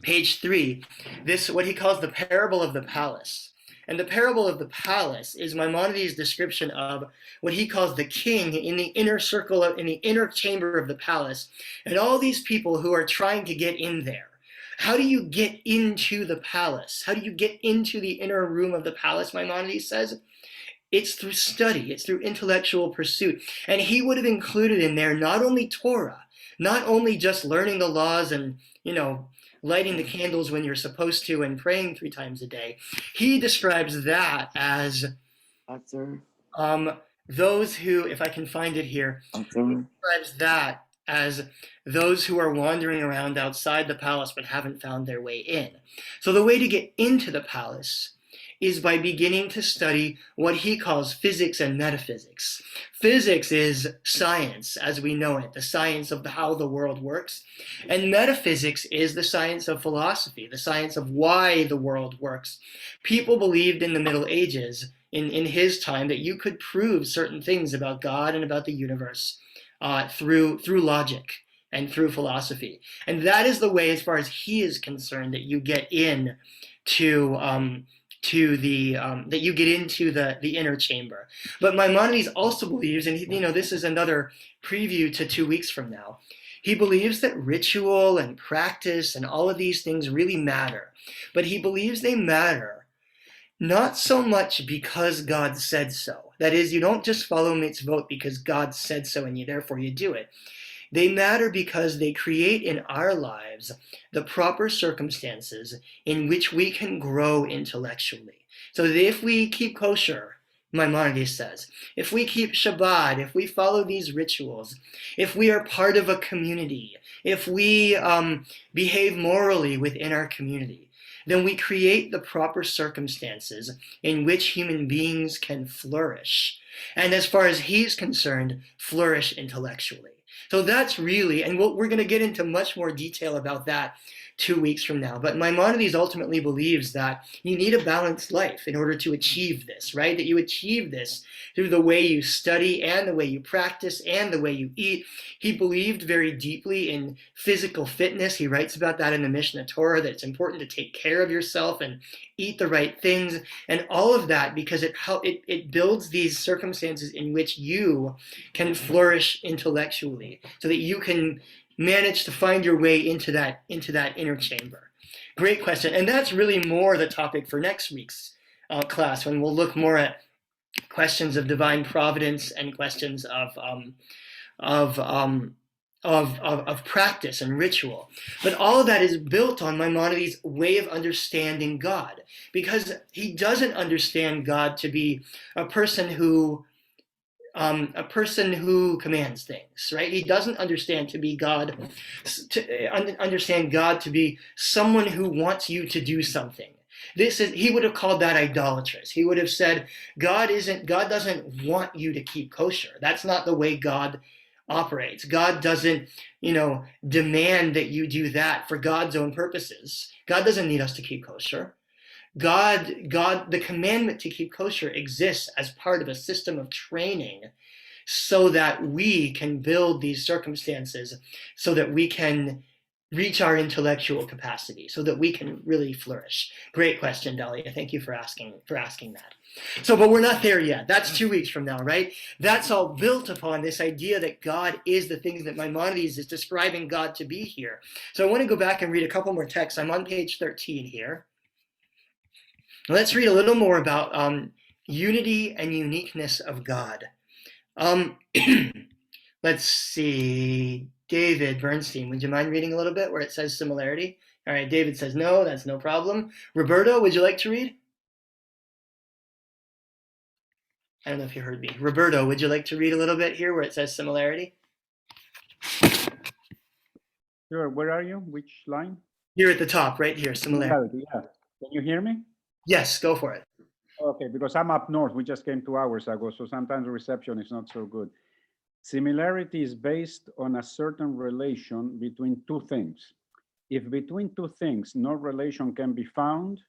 page 3. This, what he calls the parable of the palace. And the parable of the palace is Maimonides' description of what he calls the king in the inner circle, in the inner chamber of the palace, and all these people who are trying to get in there. How do you get into the palace? How do you get into the inner room of the palace, Maimonides says? It's through study, it's through intellectual pursuit. And he would have included in there not only Torah, not only just learning the laws and, lighting the candles when you're supposed to and praying 3 times a day. He describes that as those who, if I can find it here, he describes that as those who are wandering around outside the palace but haven't found their way in. So the way to get into the palace is by beginning to study what he calls physics and metaphysics. Physics is science as we know it, the science of how the world works. And metaphysics is the science of philosophy, the science of why the world works. People believed in the Middle Ages, in his time, that you could prove certain things about God and about the universe through logic and through philosophy. And that is the way, as far as he is concerned, that you get in to the inner chamber. But Maimonides also believes, and this is another preview to 2 weeks from now, he believes that ritual and practice and all of these things really matter. But he believes they matter not so much because God said so. That is, you don't just follow mitzvot because God said so and therefore you do it. They matter because they create in our lives the proper circumstances in which we can grow intellectually. So that if we keep kosher, Maimonides says, if we keep Shabbat, if we follow these rituals, if we are part of a community, if we behave morally within our community, then we create the proper circumstances in which human beings can flourish. And as far as he's concerned, flourish intellectually. So that's really, and we're going to get into much more detail about that 2 weeks from now. But Maimonides ultimately believes that you need a balanced life in order to achieve this, right? That you achieve this through the way you study and the way you practice and the way you eat. He believed very deeply in physical fitness. He writes about that in the Minute Torah, that it's important to take care of yourself and eat the right things, and all of that because it builds these circumstances in which you can flourish intellectually, so that you can manage to find your way into that inner chamber. Great question, and that's really more the topic for next week's class, when we'll look more at questions of divine providence and questions of practice and ritual. But all of that is built on Maimonides' way of understanding God, because he doesn't understand God to be a person who commands things, right? He doesn't understand understand God to be someone who wants you to do something. He would have called that idolatrous. He would have said, God doesn't want you to keep kosher. That's not the way God operates. God doesn't, demand that you do that for God's own purposes. God doesn't need us to keep kosher. The commandment to keep kosher exists as part of a system of training so that we can build these circumstances, so that we can reach our intellectual capacity, so that we can really flourish. Great question, Dahlia. Thank you for asking that. So, but we're not there yet. That's 2 weeks from now, right? That's all built upon this idea that God is the things that Maimonides is describing God to be here. So I want to go back and read a couple more texts. I'm on page 13 here. Let's read a little more about unity and uniqueness of God. Let's see. David Bernstein, would you mind reading a little bit where it says similarity? All right, David says no, that's no problem. Roberto, would you like to read? I don't know if you heard me. Roberto, would you like to read a little bit here where it says similarity? Sure, where are you? Which line? Here at the top, right here, similarity. Yeah. Can you hear me? Yes, go for it. Okay, because I'm up north. We just came 2 hours ago, so sometimes the reception is not so good. Similarity is based on a certain relation between two things. If between two things no relation can be found,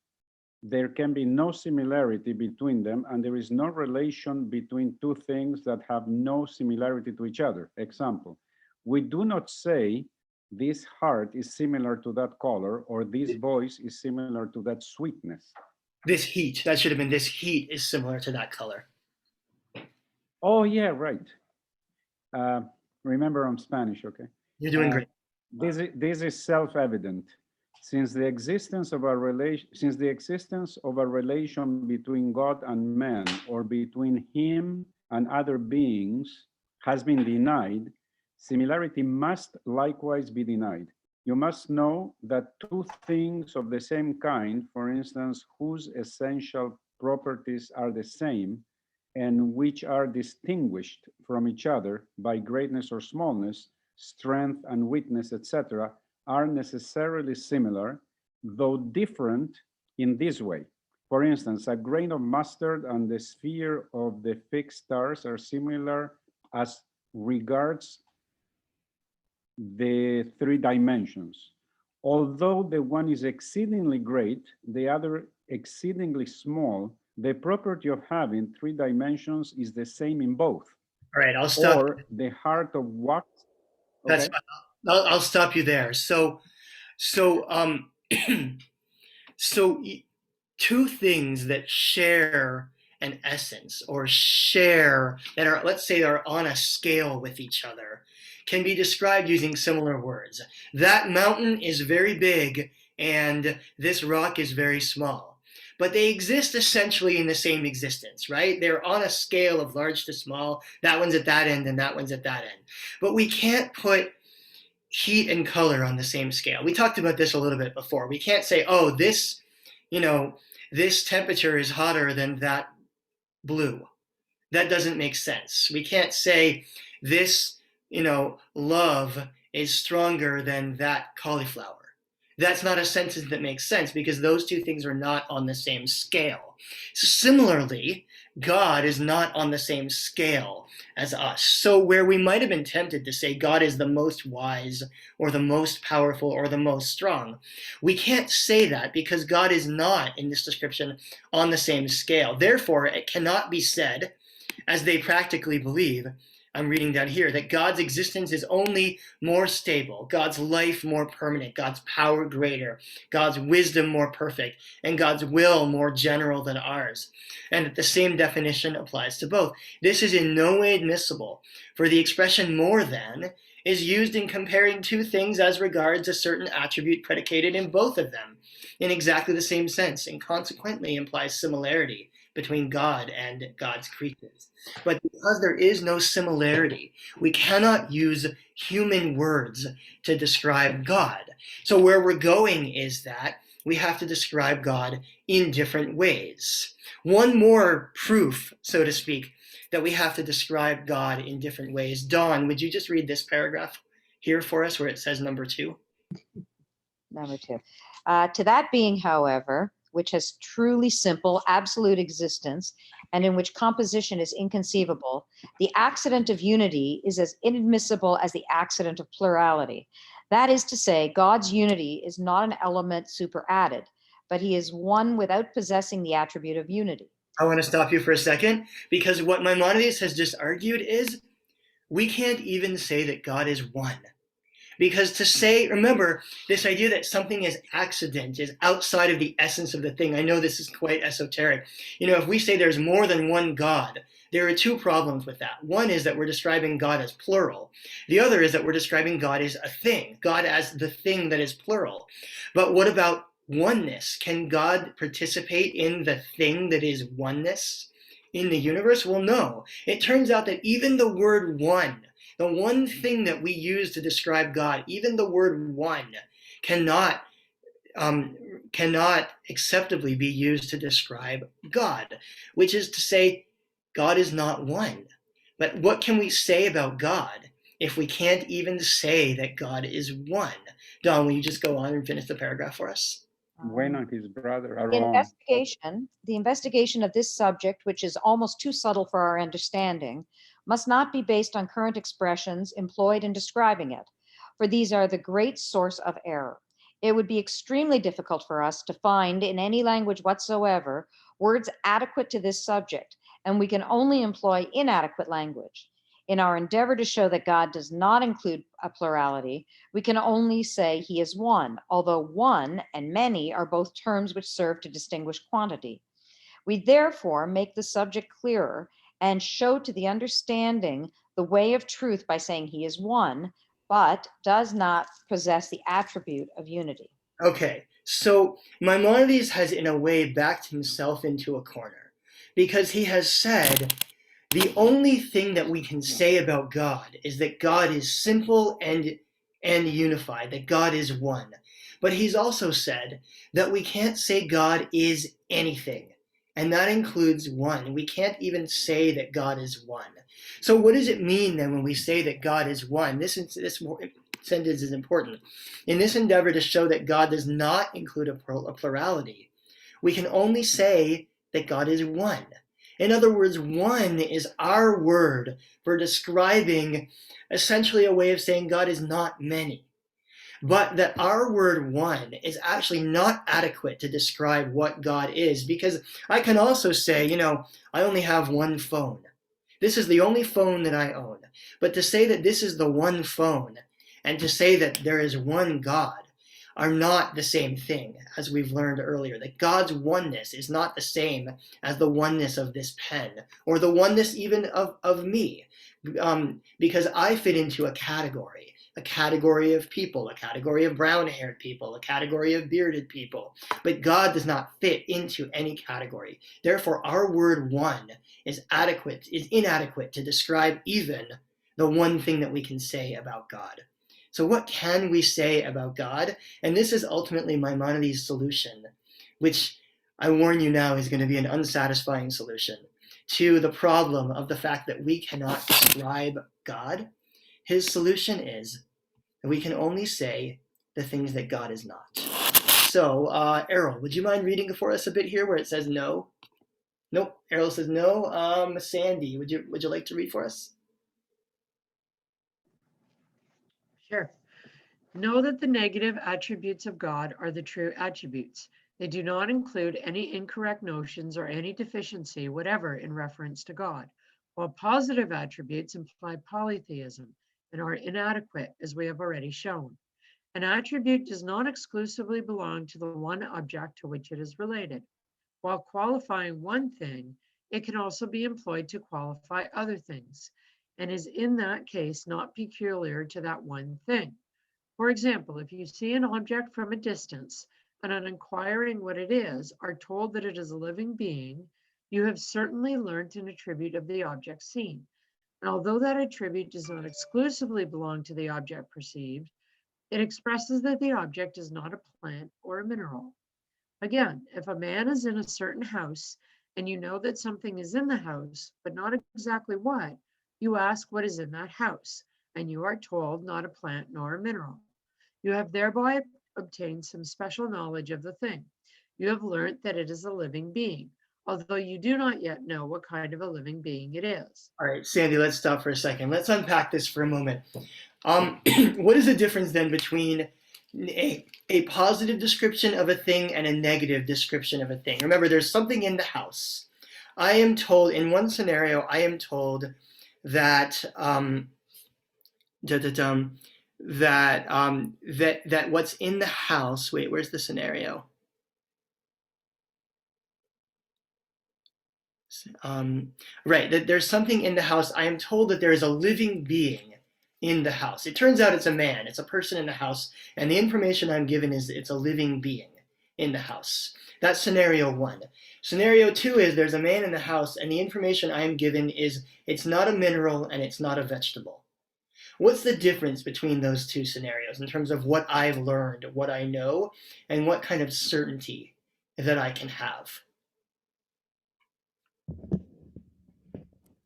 there can be no similarity between them, and there is no relation between two things that have no similarity to each other. Example, we do not say this heart is similar to that color, or this voice is similar to that sweetness. This heat, that should have been this heat is similar to that color. Oh yeah, right. Remember, I'm Spanish, okay? You're doing great. This is self-evident. Since the existence of a relation between God and man, or between him and other beings, has been denied, similarity must likewise be denied. You must know that two things of the same kind, for instance, whose essential properties are the same, and which are distinguished from each other by greatness or smallness, strength and weakness, etc., are necessarily similar, though different in this way. For instance, a grain of mustard and the sphere of the fixed stars are similar as regards the three dimensions. Although the one is exceedingly great, the other exceedingly small, the property of having three dimensions is the same in both. All right, I'll stop. Or the heart of wax. That's Okay. fine. I'll stop you there. So two things that share an essence or share that are, let's say, are on a scale with each other can be described using similar words. That mountain is very big and this rock is very small. But they exist essentially in the same existence, right? They're on a scale of large to small. That one's at that end and that one's at that end. But we can't put heat and color on the same scale. We talked about this a little bit before. We can't say, oh, this temperature is hotter than that blue. That doesn't make sense. We can't say this, love is stronger than that cauliflower. That's not a sentence that makes sense because those two things are not on the same scale. Similarly, God is not on the same scale as us. So where we might have been tempted to say God is the most wise or the most powerful or the most strong, we can't say that because God is not in this description on the same scale. Therefore, it cannot be said, as they practically believe, I'm reading down here, that God's existence is only more stable, God's life more permanent, God's power greater, God's wisdom more perfect, and God's will more general than ours. And that the same definition applies to both. This is in no way admissible, for the expression more than is used in comparing two things as regards a certain attribute predicated in both of them in exactly the same sense, and consequently implies similarity between God and God's creatures. But because there is no similarity, we cannot use human words to describe God. So where we're going is that we have to describe God in different ways. One more proof, so to speak, that we have to describe God in different ways. Dawn, would you just read this paragraph here for us where it says number 2? Number 2. To that being, however, which has truly simple, absolute existence, and in which composition is inconceivable, the accident of unity is as inadmissible as the accident of plurality. That is to say, God's unity is not an element superadded, but he is one without possessing the attribute of unity. I want to stop you for a second, because what Maimonides has just argued is we can't even say that God is one. Because to say, remember, this idea that something is accident is outside of the essence of the thing. I know this is quite esoteric. If we say there's more than one God, there are two problems with that. One is that we're describing God as plural. The other is that we're describing God as a thing, God as the thing that is plural. But what about oneness? Can God participate in the thing that is oneness in the universe? Well, no. It turns out that even the word one, the one thing that we use to describe God, even the word one, cannot acceptably be used to describe God, which is to say, God is not one. But what can we say about God if we can't even say that God is one? Don, will you just go on and finish the paragraph for us? When and his brother are The wrong. investigation of this subject, which is almost too subtle for our understanding, must not be based on current expressions employed in describing it, for these are the great source of error. It would be extremely difficult for us to find in any language whatsoever words adequate to this subject, and we can only employ inadequate language. In our endeavor to show that God does not include a plurality, we can only say he is one, although one and many are both terms which serve to distinguish quantity. We therefore make the subject clearer and show to the understanding the way of truth by saying he is one, but does not possess the attribute of unity. Okay, so Maimonides has in a way backed himself into a corner because he has said the only thing that we can say about God is that God is simple and unified, that God is one. But he's also said that we can't say God is anything, and that includes one. We can't even say that God is one. So what does it mean then when we say that God is one? This sentence is important. In this endeavor to show that God does not include a plurality, We can only say that God is one. In other words, one is our word for describing essentially a way of saying God is not many. But that our word one is actually not adequate to describe what God is, because I can also say, I only have one phone. This is the only phone that I own. But to say that this is the one phone and to say that there is one God are not the same thing, as we've learned earlier, that God's oneness is not the same as the oneness of this pen or the oneness even of me, because I fit into a category of people, a category of brown-haired people, a category of bearded people, but God does not fit into any category. Therefore, our word one is inadequate to describe even the one thing that we can say about God. So what can we say about God? And this is ultimately Maimonides' solution, which I warn you now is going to be an unsatisfying solution to the problem of the fact that we cannot describe God. His solution is that we can only say the things that God is not. So, Errol, would you mind reading for us a bit here where it says no? Nope, Errol says no. Sandy, would you like to read for us? Sure. Know that the negative attributes of God are the true attributes. They do not include any incorrect notions or any deficiency, whatever, in reference to God, while positive attributes imply polytheism and are inadequate, as we have already shown. An attribute does not exclusively belong to the one object to which it is related. While qualifying one thing, it can also be employed to qualify other things, and is in that case not peculiar to that one thing. For example, if you see an object from a distance and on inquiring what it is, are told that it is a living being, you have certainly learned an attribute of the object seen. And although that attribute does not exclusively belong to the object perceived, it expresses that the object is not a plant or a mineral. Again, if a man is in a certain house and you know that something is in the house, but not exactly what, you ask what is in that house, and you are told not a plant nor a mineral. You have thereby obtained some special knowledge of the thing. You have learned that it is a living being, although you do not yet know what kind of a living being it is. All right, Sandy, let's stop for a second. Let's unpack this for a moment. What is the difference then between a positive description of a thing and a negative description of a thing? Remember, there's something in the house. I am told, in one scenario, that that what's in the house. Wait, where's the scenario? Right, that there's something in the house. I am told that there is a living being in the house. It turns out it's a man, it's a person in the house, and the information I'm given is it's a living being in the house. That's scenario one. Scenario two is there's a man in the house, and the information I'm given is it's not a mineral and it's not a vegetable. What's the difference between those two scenarios in terms of what I've learned, what I know, and what kind of certainty that I can have?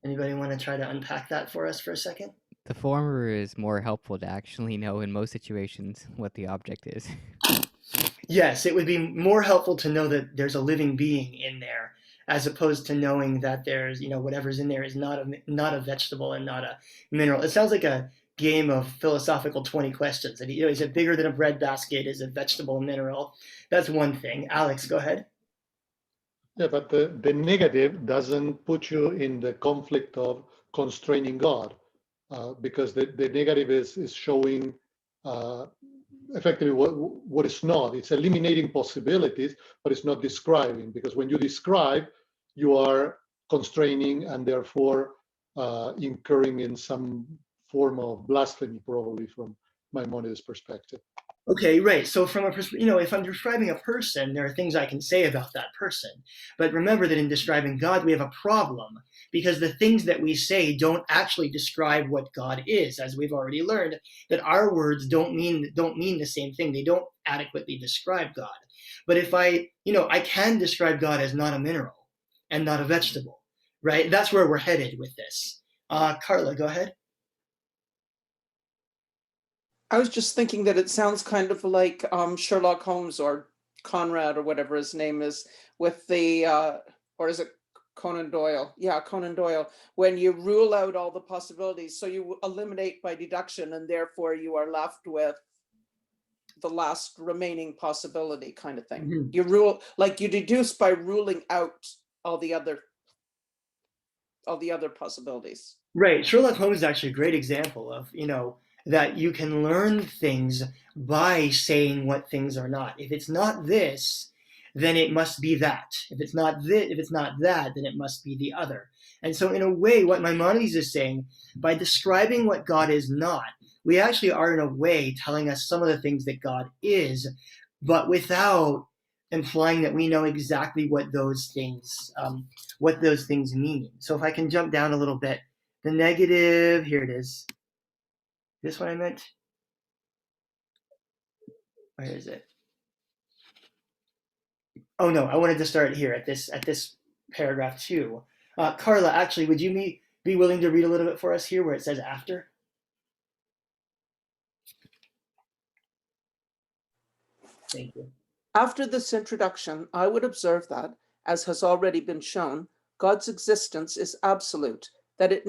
Anybody want to try to unpack that for us for a second? The former is more helpful to actually know in most situations what the object is. Yes, it would be more helpful to know that there's a living being in there, as opposed to knowing that there's, whatever's in there is not a vegetable and not a mineral. It sounds like a game of philosophical 20 questions. And, is it bigger than a breadbasket? Is it vegetable, mineral? That's one thing. Alex, go ahead. Yeah, but the negative doesn't put you in the conflict of constraining God, because the negative is showing effectively what is not. It's eliminating possibilities, but it's not describing, because when you describe, you are constraining and therefore incurring in some form of blasphemy, probably from Maimonides' perspective. Okay, right. So from if I'm describing a person, there are things I can say about that person. But remember that in describing God, we have a problem because the things that we say don't actually describe what God is, as we've already learned, that our words don't mean the same thing. They don't adequately describe God. But if I can describe God as not a mineral and not a vegetable, right? That's where we're headed with this. Carla, go ahead. I was just thinking that it sounds kind of like Sherlock Holmes or Conrad or whatever his name is, with the, or is it Conan Doyle? Yeah, Conan Doyle, when you rule out all the possibilities. So you eliminate by deduction, and therefore you are left with the last remaining possibility kind of thing. Mhm. You rule, like you deduce by ruling out all the other possibilities. Right. Sherlock Holmes is actually a great example of, that you can learn things by saying what things are not. If it's not this, then it must be that. If it's not that, then it must be the other. And so in a way, what Maimonides is saying, by describing what God is not, we actually are in a way telling us some of the things that God is, but without implying that we know exactly what those things mean. So if I can jump down a little bit, the negative, here it is. This one I meant. Where is it? Oh no, I wanted to start here at this paragraph 2. Carla, actually, would you be willing to read a little bit for us here where it says after? Thank you. After this introduction, I would observe that, as has already been shown, God's existence is absolute, that it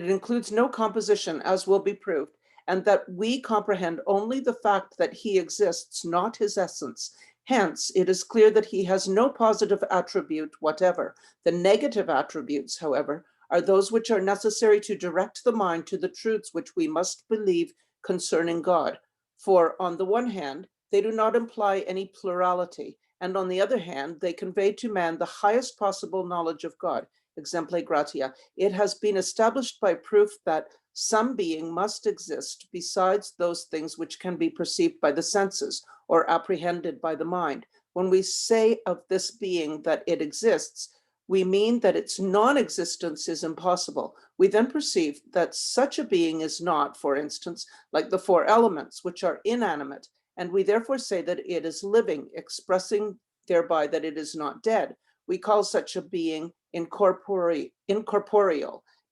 includes no composition, as will be proved, and that we comprehend only the fact that he exists, not his essence. Hence, it is clear that he has no positive attribute whatever. The negative attributes, however, are those which are necessary to direct the mind to the truths which we must believe concerning God. For on the one hand, they do not imply any plurality, and on the other hand, they convey to man the highest possible knowledge of God, exempli gratia. It has been established by proof that some being must exist besides those things which can be perceived by the senses or apprehended by the mind. When we say of this being that it exists, we mean that its non-existence is impossible. We then perceive that such a being is not, for instance, like the 4 elements, which are inanimate, and we therefore say that it is living, expressing thereby that it is not dead. We call such a being incorporeal,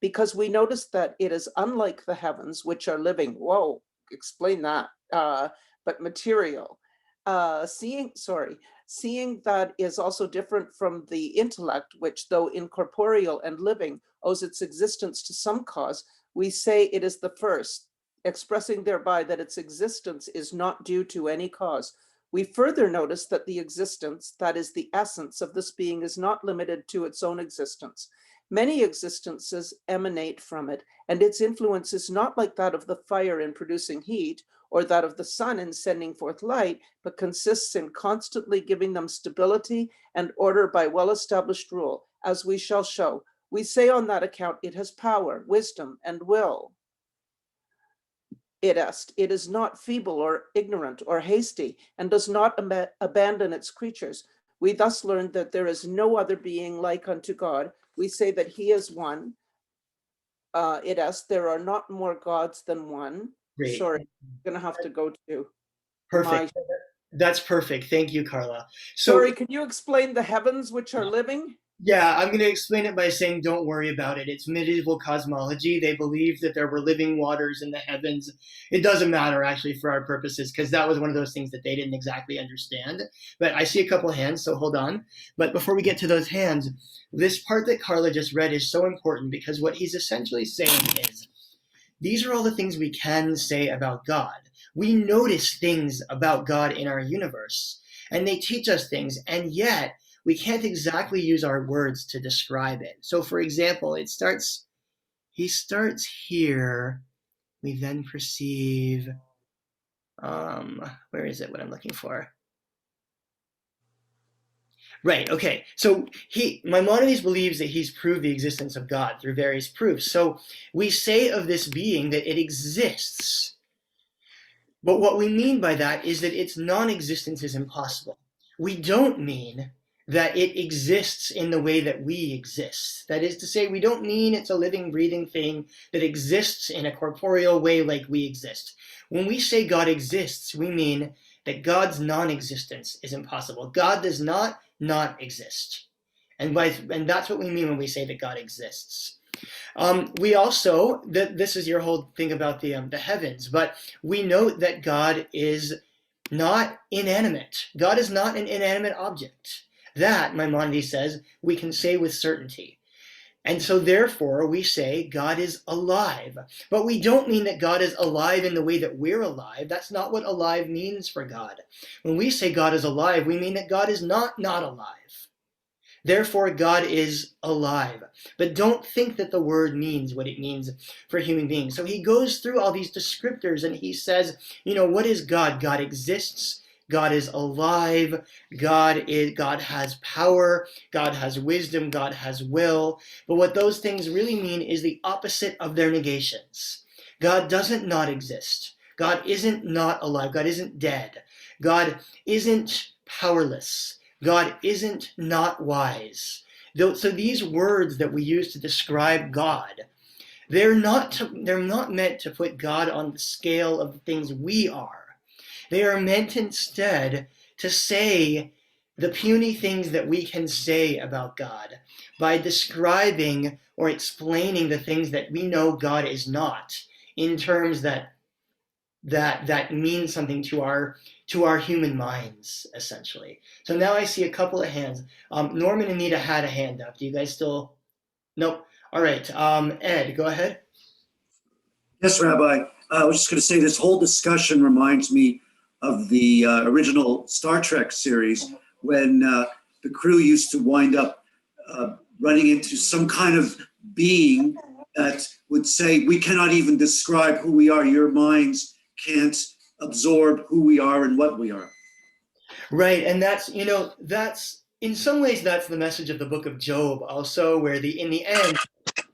because we notice that it is unlike the heavens, which are living. Whoa, explain that. But material. Seeing that is also different from the intellect, which, though incorporeal and living, owes its existence to some cause. We say it is the first, expressing thereby that its existence is not due to any cause. We further notice that the existence, that is the essence of this being, is not limited to its own existence. Many existences emanate from it, and its influence is not like that of the fire in producing heat, or that of the sun in sending forth light, but consists in constantly giving them stability and order by well-established rule, as we shall show. We say on that account it has power, wisdom, and will. It is not feeble or ignorant or hasty, and does not abandon its creatures. We thus learn that there is no other being like unto God. We say that he is one. There are not more gods than one. Great. Sorry, I'm gonna have to go to Perfect. That's perfect. Thank you, Carla. So, sorry, can you explain the heavens which are living? yeah, I'm going to explain it by saying don't worry about it. It's medieval cosmology. They believed that there were living waters in the heavens. It doesn't matter, actually, for our purposes, because that was one of those things that they didn't exactly understand. But I see a couple of hands, so hold on. But before we get to those hands, this part that Carla just read is so important, because what he's essentially saying is, these are all the things we can say about God. We notice things about God in our universe, and they teach us things, and yet we can't exactly use our words to describe it. So for example, he starts here, we then perceive, where is it, what I'm looking for? Right, okay, so Maimonides believes that he's proved the existence of God through various proofs. So we say of this being that it exists, but what we mean by that is that its non-existence is impossible. We don't mean that it exists in the way that we exist. That is to say, we don't mean it's a living, breathing thing that exists in a corporeal way like we exist. When we say God exists, we mean that God's non-existence is impossible. God does not exist. And that's what we mean when we say that God exists. We also, this is your whole thing about the heavens, but we note that God is not inanimate. God is not an inanimate object. That, Maimonides says, we can say with certainty. And so therefore we say God is alive. But we don't mean that God is alive in the way that we're alive. That's not what alive means for God. When we say God is alive, we mean that God is not alive. Therefore, God is alive. But don't think that the word means what it means for human beings. So he goes through all these descriptors and he says, what is God? God exists. God is alive. God has power. God has wisdom. God has will. But what those things really mean is the opposite of their negations. God doesn't not exist. God isn't not alive. God isn't dead. God isn't powerless. God isn't not wise. So these words that we use to describe God, they're not meant to put God on the scale of the things we are. They are meant instead to say the puny things that we can say about God by describing or explaining the things that we know God is not in terms that mean something to our human minds, essentially. So now I see a couple of hands. Norman and Anita had a hand up. Do you guys still? Nope. All right. Ed, go ahead. Yes, Rabbi. I was just going to say this whole discussion reminds me of the original Star Trek series when the crew used to wind up running into some kind of being that would say, we cannot even describe who we are. Your minds can't absorb who we are and what we are. Right, and that's in some ways that's the message of the book of Job also, where in the end,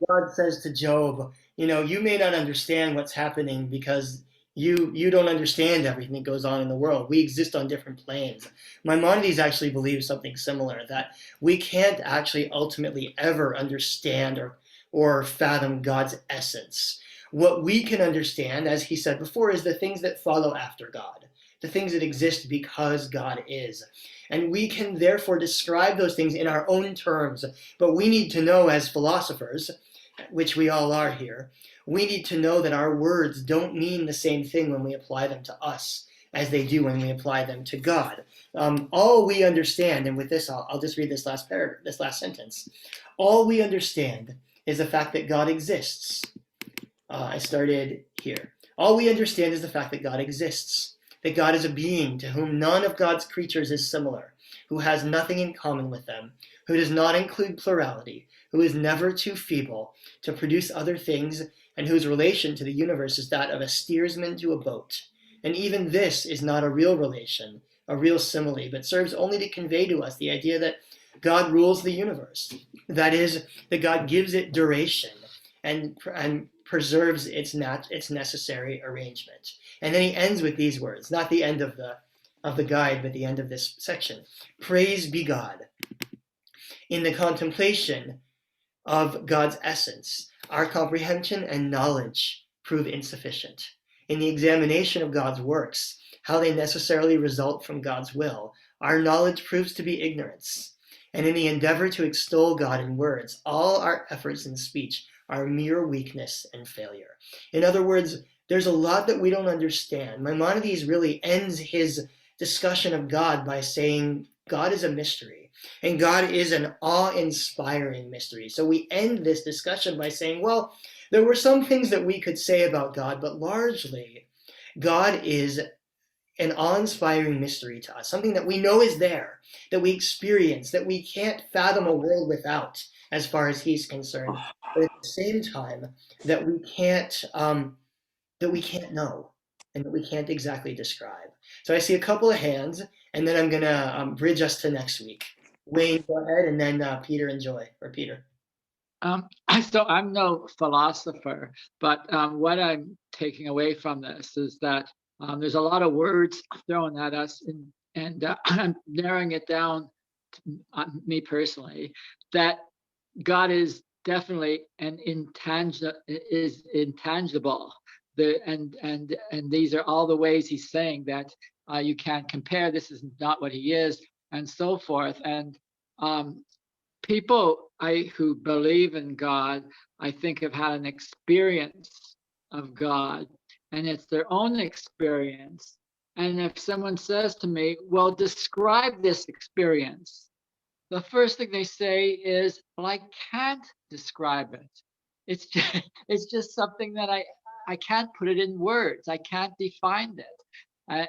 God says to Job, you may not understand what's happening because you don't understand everything that goes on in the world. We exist on different planes. Maimonides actually believes something similar, that we can't actually ultimately ever understand or fathom God's essence. What we can understand, as he said before, is the things that follow after God, the things that exist because God is. And we can therefore describe those things in our own terms, but we need to know as philosophers, which we all are here, we need to know that our words don't mean the same thing when we apply them to us as they do when we apply them to God. All we understand, and with this, I'll just read this last paragraph, this last sentence. All we understand is the fact that God exists. I started here. All we understand is the fact that God exists, that God is a being to whom none of God's creatures is similar, who has nothing in common with them, who does not include plurality, who is never too feeble to produce other things, and whose relation to the universe is that of a steersman to a boat. And even this is not a real relation, a real simile, but serves only to convey to us the idea that God rules the universe. That is, that God gives it duration and preserves its necessary arrangement. And then he ends with these words, not the end of the guide, but the end of this section. Praise be God. In the contemplation of God's essence, our comprehension and knowledge prove insufficient. In the examination of God's works, how they necessarily result from God's will, our knowledge proves to be ignorance. And in the endeavor to extol God in words, all our efforts in speech are mere weakness and failure. In other words, there's a lot that we don't understand. Maimonides really ends his discussion of God by saying God is a mystery, and God is an awe-inspiring mystery. So we end this discussion by saying, well, there were some things that we could say about God, but largely, God is an awe-inspiring mystery to us, something that we know is there, that we experience, that we can't fathom a world without, as far as he's concerned, but at the same time, that we can't know, and that we can't exactly describe. So I see a couple of hands, and then I'm going to bridge us to next week. Wayne, go ahead, and then Peter and Joy, or Peter. So I'm no philosopher, but what I'm taking away from this is that there's a lot of words thrown at us, and I'm narrowing it down to me personally, that God is definitely intangible. And these are all the ways he's saying that you can't compare. This is not what he is, and so forth. And people who believe in God, I think, have had an experience of God, and it's their own experience. And if someone says to me, well, describe this experience, the first thing they say is, well, I can't describe it. It's just, it's just something that I can't put it in words. I can't define it.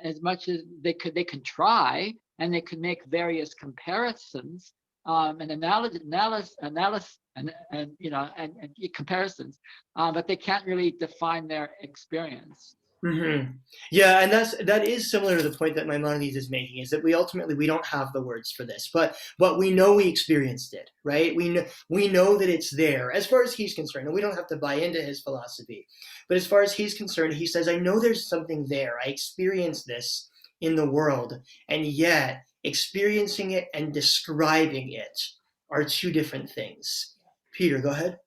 As much as they can try, and they can make various comparisons and analysis and comparisons, but they can't really define their experience. Mm-hmm. Yeah, and that is similar to the point that Maimonides is making, is that we don't have the words for this, but we know we experienced it, right? We know that it's there as far as he's concerned, and we don't have to buy into his philosophy. But as far as he's concerned, he says, I know there's something there. I experienced this in the world, and yet experiencing it and describing it are two different things. Peter, go ahead.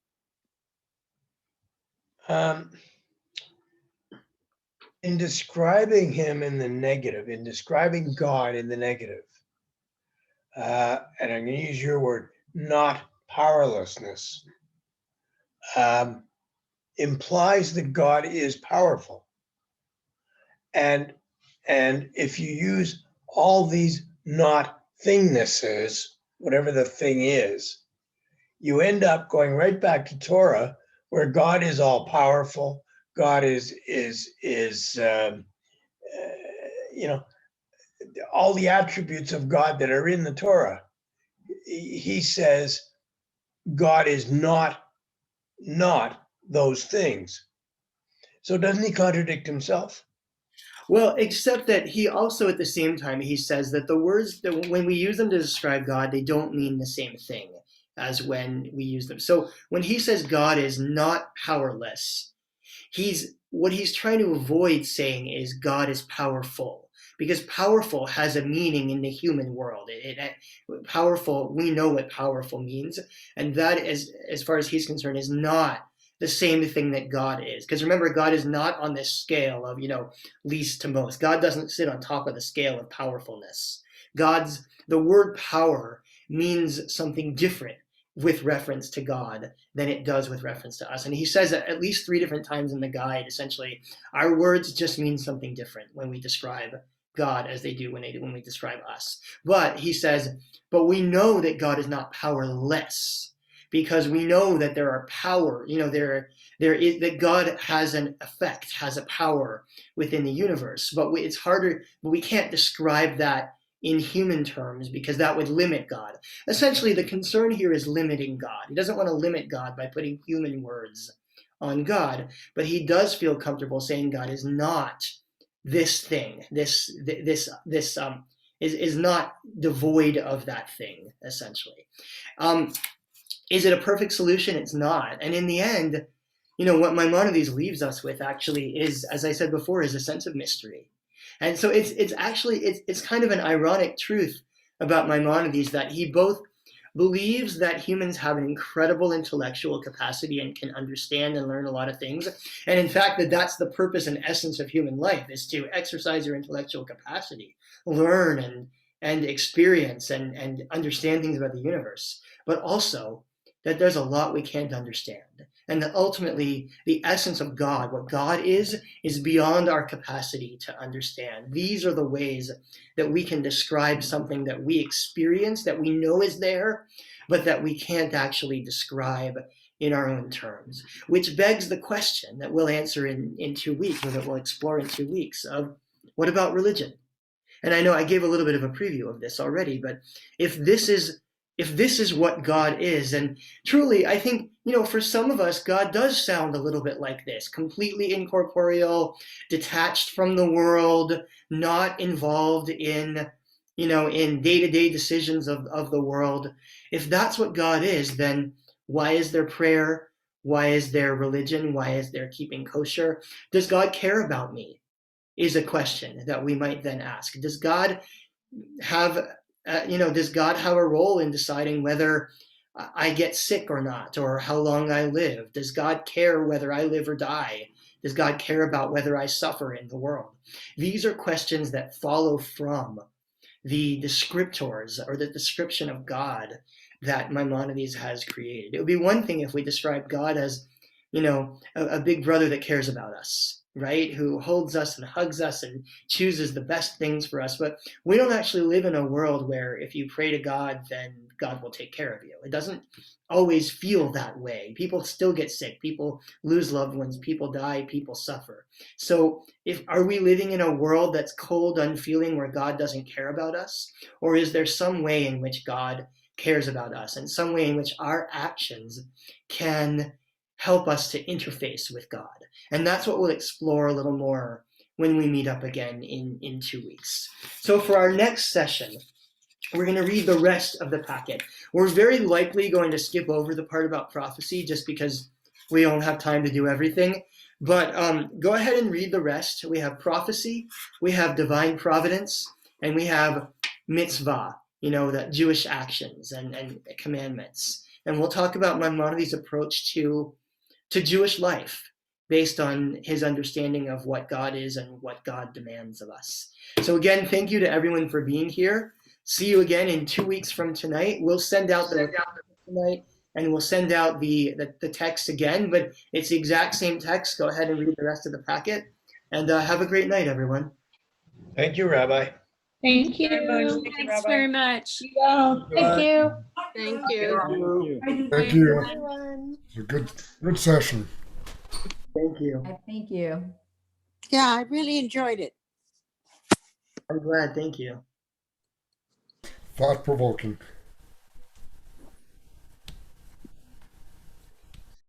In describing him in the negative, in describing God in the negative, and I'm going to use your word, not powerlessness, implies that God is powerful. And if you use all these not thingnesses, whatever the thing is, you end up going right back to Torah, where God is all powerful. God is all the attributes of God that are in the Torah. He says God is not those things. So doesn't he contradict himself? Well, except that he also, at the same time, he says that the words, that when we use them to describe God, they don't mean the same thing as when we use them. So when he says God is not powerless, what he's trying to avoid saying is God is powerful, because powerful has a meaning in the human world. Powerful, we know what powerful means, and that is, as far as he's concerned, is not the same thing that God is. Because remember, God is not on this scale of, least to most. God doesn't sit on top of the scale of powerfulness. The word power means something different with reference to God than it does with reference to us. And he says at least 3 different times in the guide, essentially, our words just mean something different when we describe God as they do when we describe us. But he says, but we know that God is not powerless, because we know that there are power, that God has an effect, has a power within the universe. But it's harder, but we can't describe that in human terms, because that would limit God. Essentially, the concern here is limiting God. He doesn't want to limit God by putting human words on God, but he does feel comfortable saying God is not this thing. This is not devoid of that thing, essentially. Is it a perfect solution? It's not. And in the end, what Maimonides leaves us with actually is, as I said before, is a sense of mystery. And so it's kind of an ironic truth about Maimonides that he both believes that humans have an incredible intellectual capacity and can understand and learn a lot of things. And in fact, that's the purpose and essence of human life, is to exercise your intellectual capacity, learn and experience and understand things about the universe, but also that there's a lot we can't understand. And that ultimately the essence of God, what God is beyond our capacity to understand. These are the ways that we can describe something that we experience, that we know is there, but that we can't actually describe in our own terms. Which begs the question that we'll answer in 2 weeks, or that we'll explore in 2 weeks, of what about religion? And I know I gave a little bit of a preview of this already, but if this is what God is, and truly, I think, for some of us, God does sound a little bit like this, completely incorporeal, detached from the world, not involved in day-to-day decisions of the world. If that's what God is, then why is there prayer? Why is there religion? Why is there keeping kosher? Does God care about me? Is a question that we might then ask. Does God have a role in deciding whether I get sick or not, or how long I live? Does God care whether I live or die? Does God care about whether I suffer in the world? These are questions that follow from the descriptors, or the description of God that Maimonides has created. It would be one thing if we described God as, a big brother that cares about us, right? Who holds us and hugs us and chooses the best things for us. But we don't actually live in a world where if you pray to God, then God will take care of you. It doesn't always feel that way. People still get sick. People lose loved ones. People die. People suffer. So are we living in a world that's cold, unfeeling, where God doesn't care about us? Or is there some way in which God cares about us, and some way in which our actions can help us to interface with God? And that's what we'll explore a little more when we meet up again in 2 weeks. So for our next session, we're going to read the rest of the packet. We're very likely going to skip over the part about prophecy just because we don't have time to do everything. But go ahead and read the rest. We have prophecy, we have divine providence, and we have mitzvah, that Jewish actions and commandments. And we'll talk about Maimonides' approach to Jewish life based on his understanding of what God is and what God demands of us. So again, thank you to everyone for being here. See you again in 2 weeks from tonight. We'll send out the tonight, and we'll send out the text again, but it's the exact same text. Go ahead and read the rest of the packet, and have a great night, everyone. Thank you, Rabbi. Thank you. Thanks very much. Thank you. Thank you. Thank you. It's a good session. Thank you. Thank you. Yeah, I really enjoyed it. I'm glad. Thank you. Thought-provoking.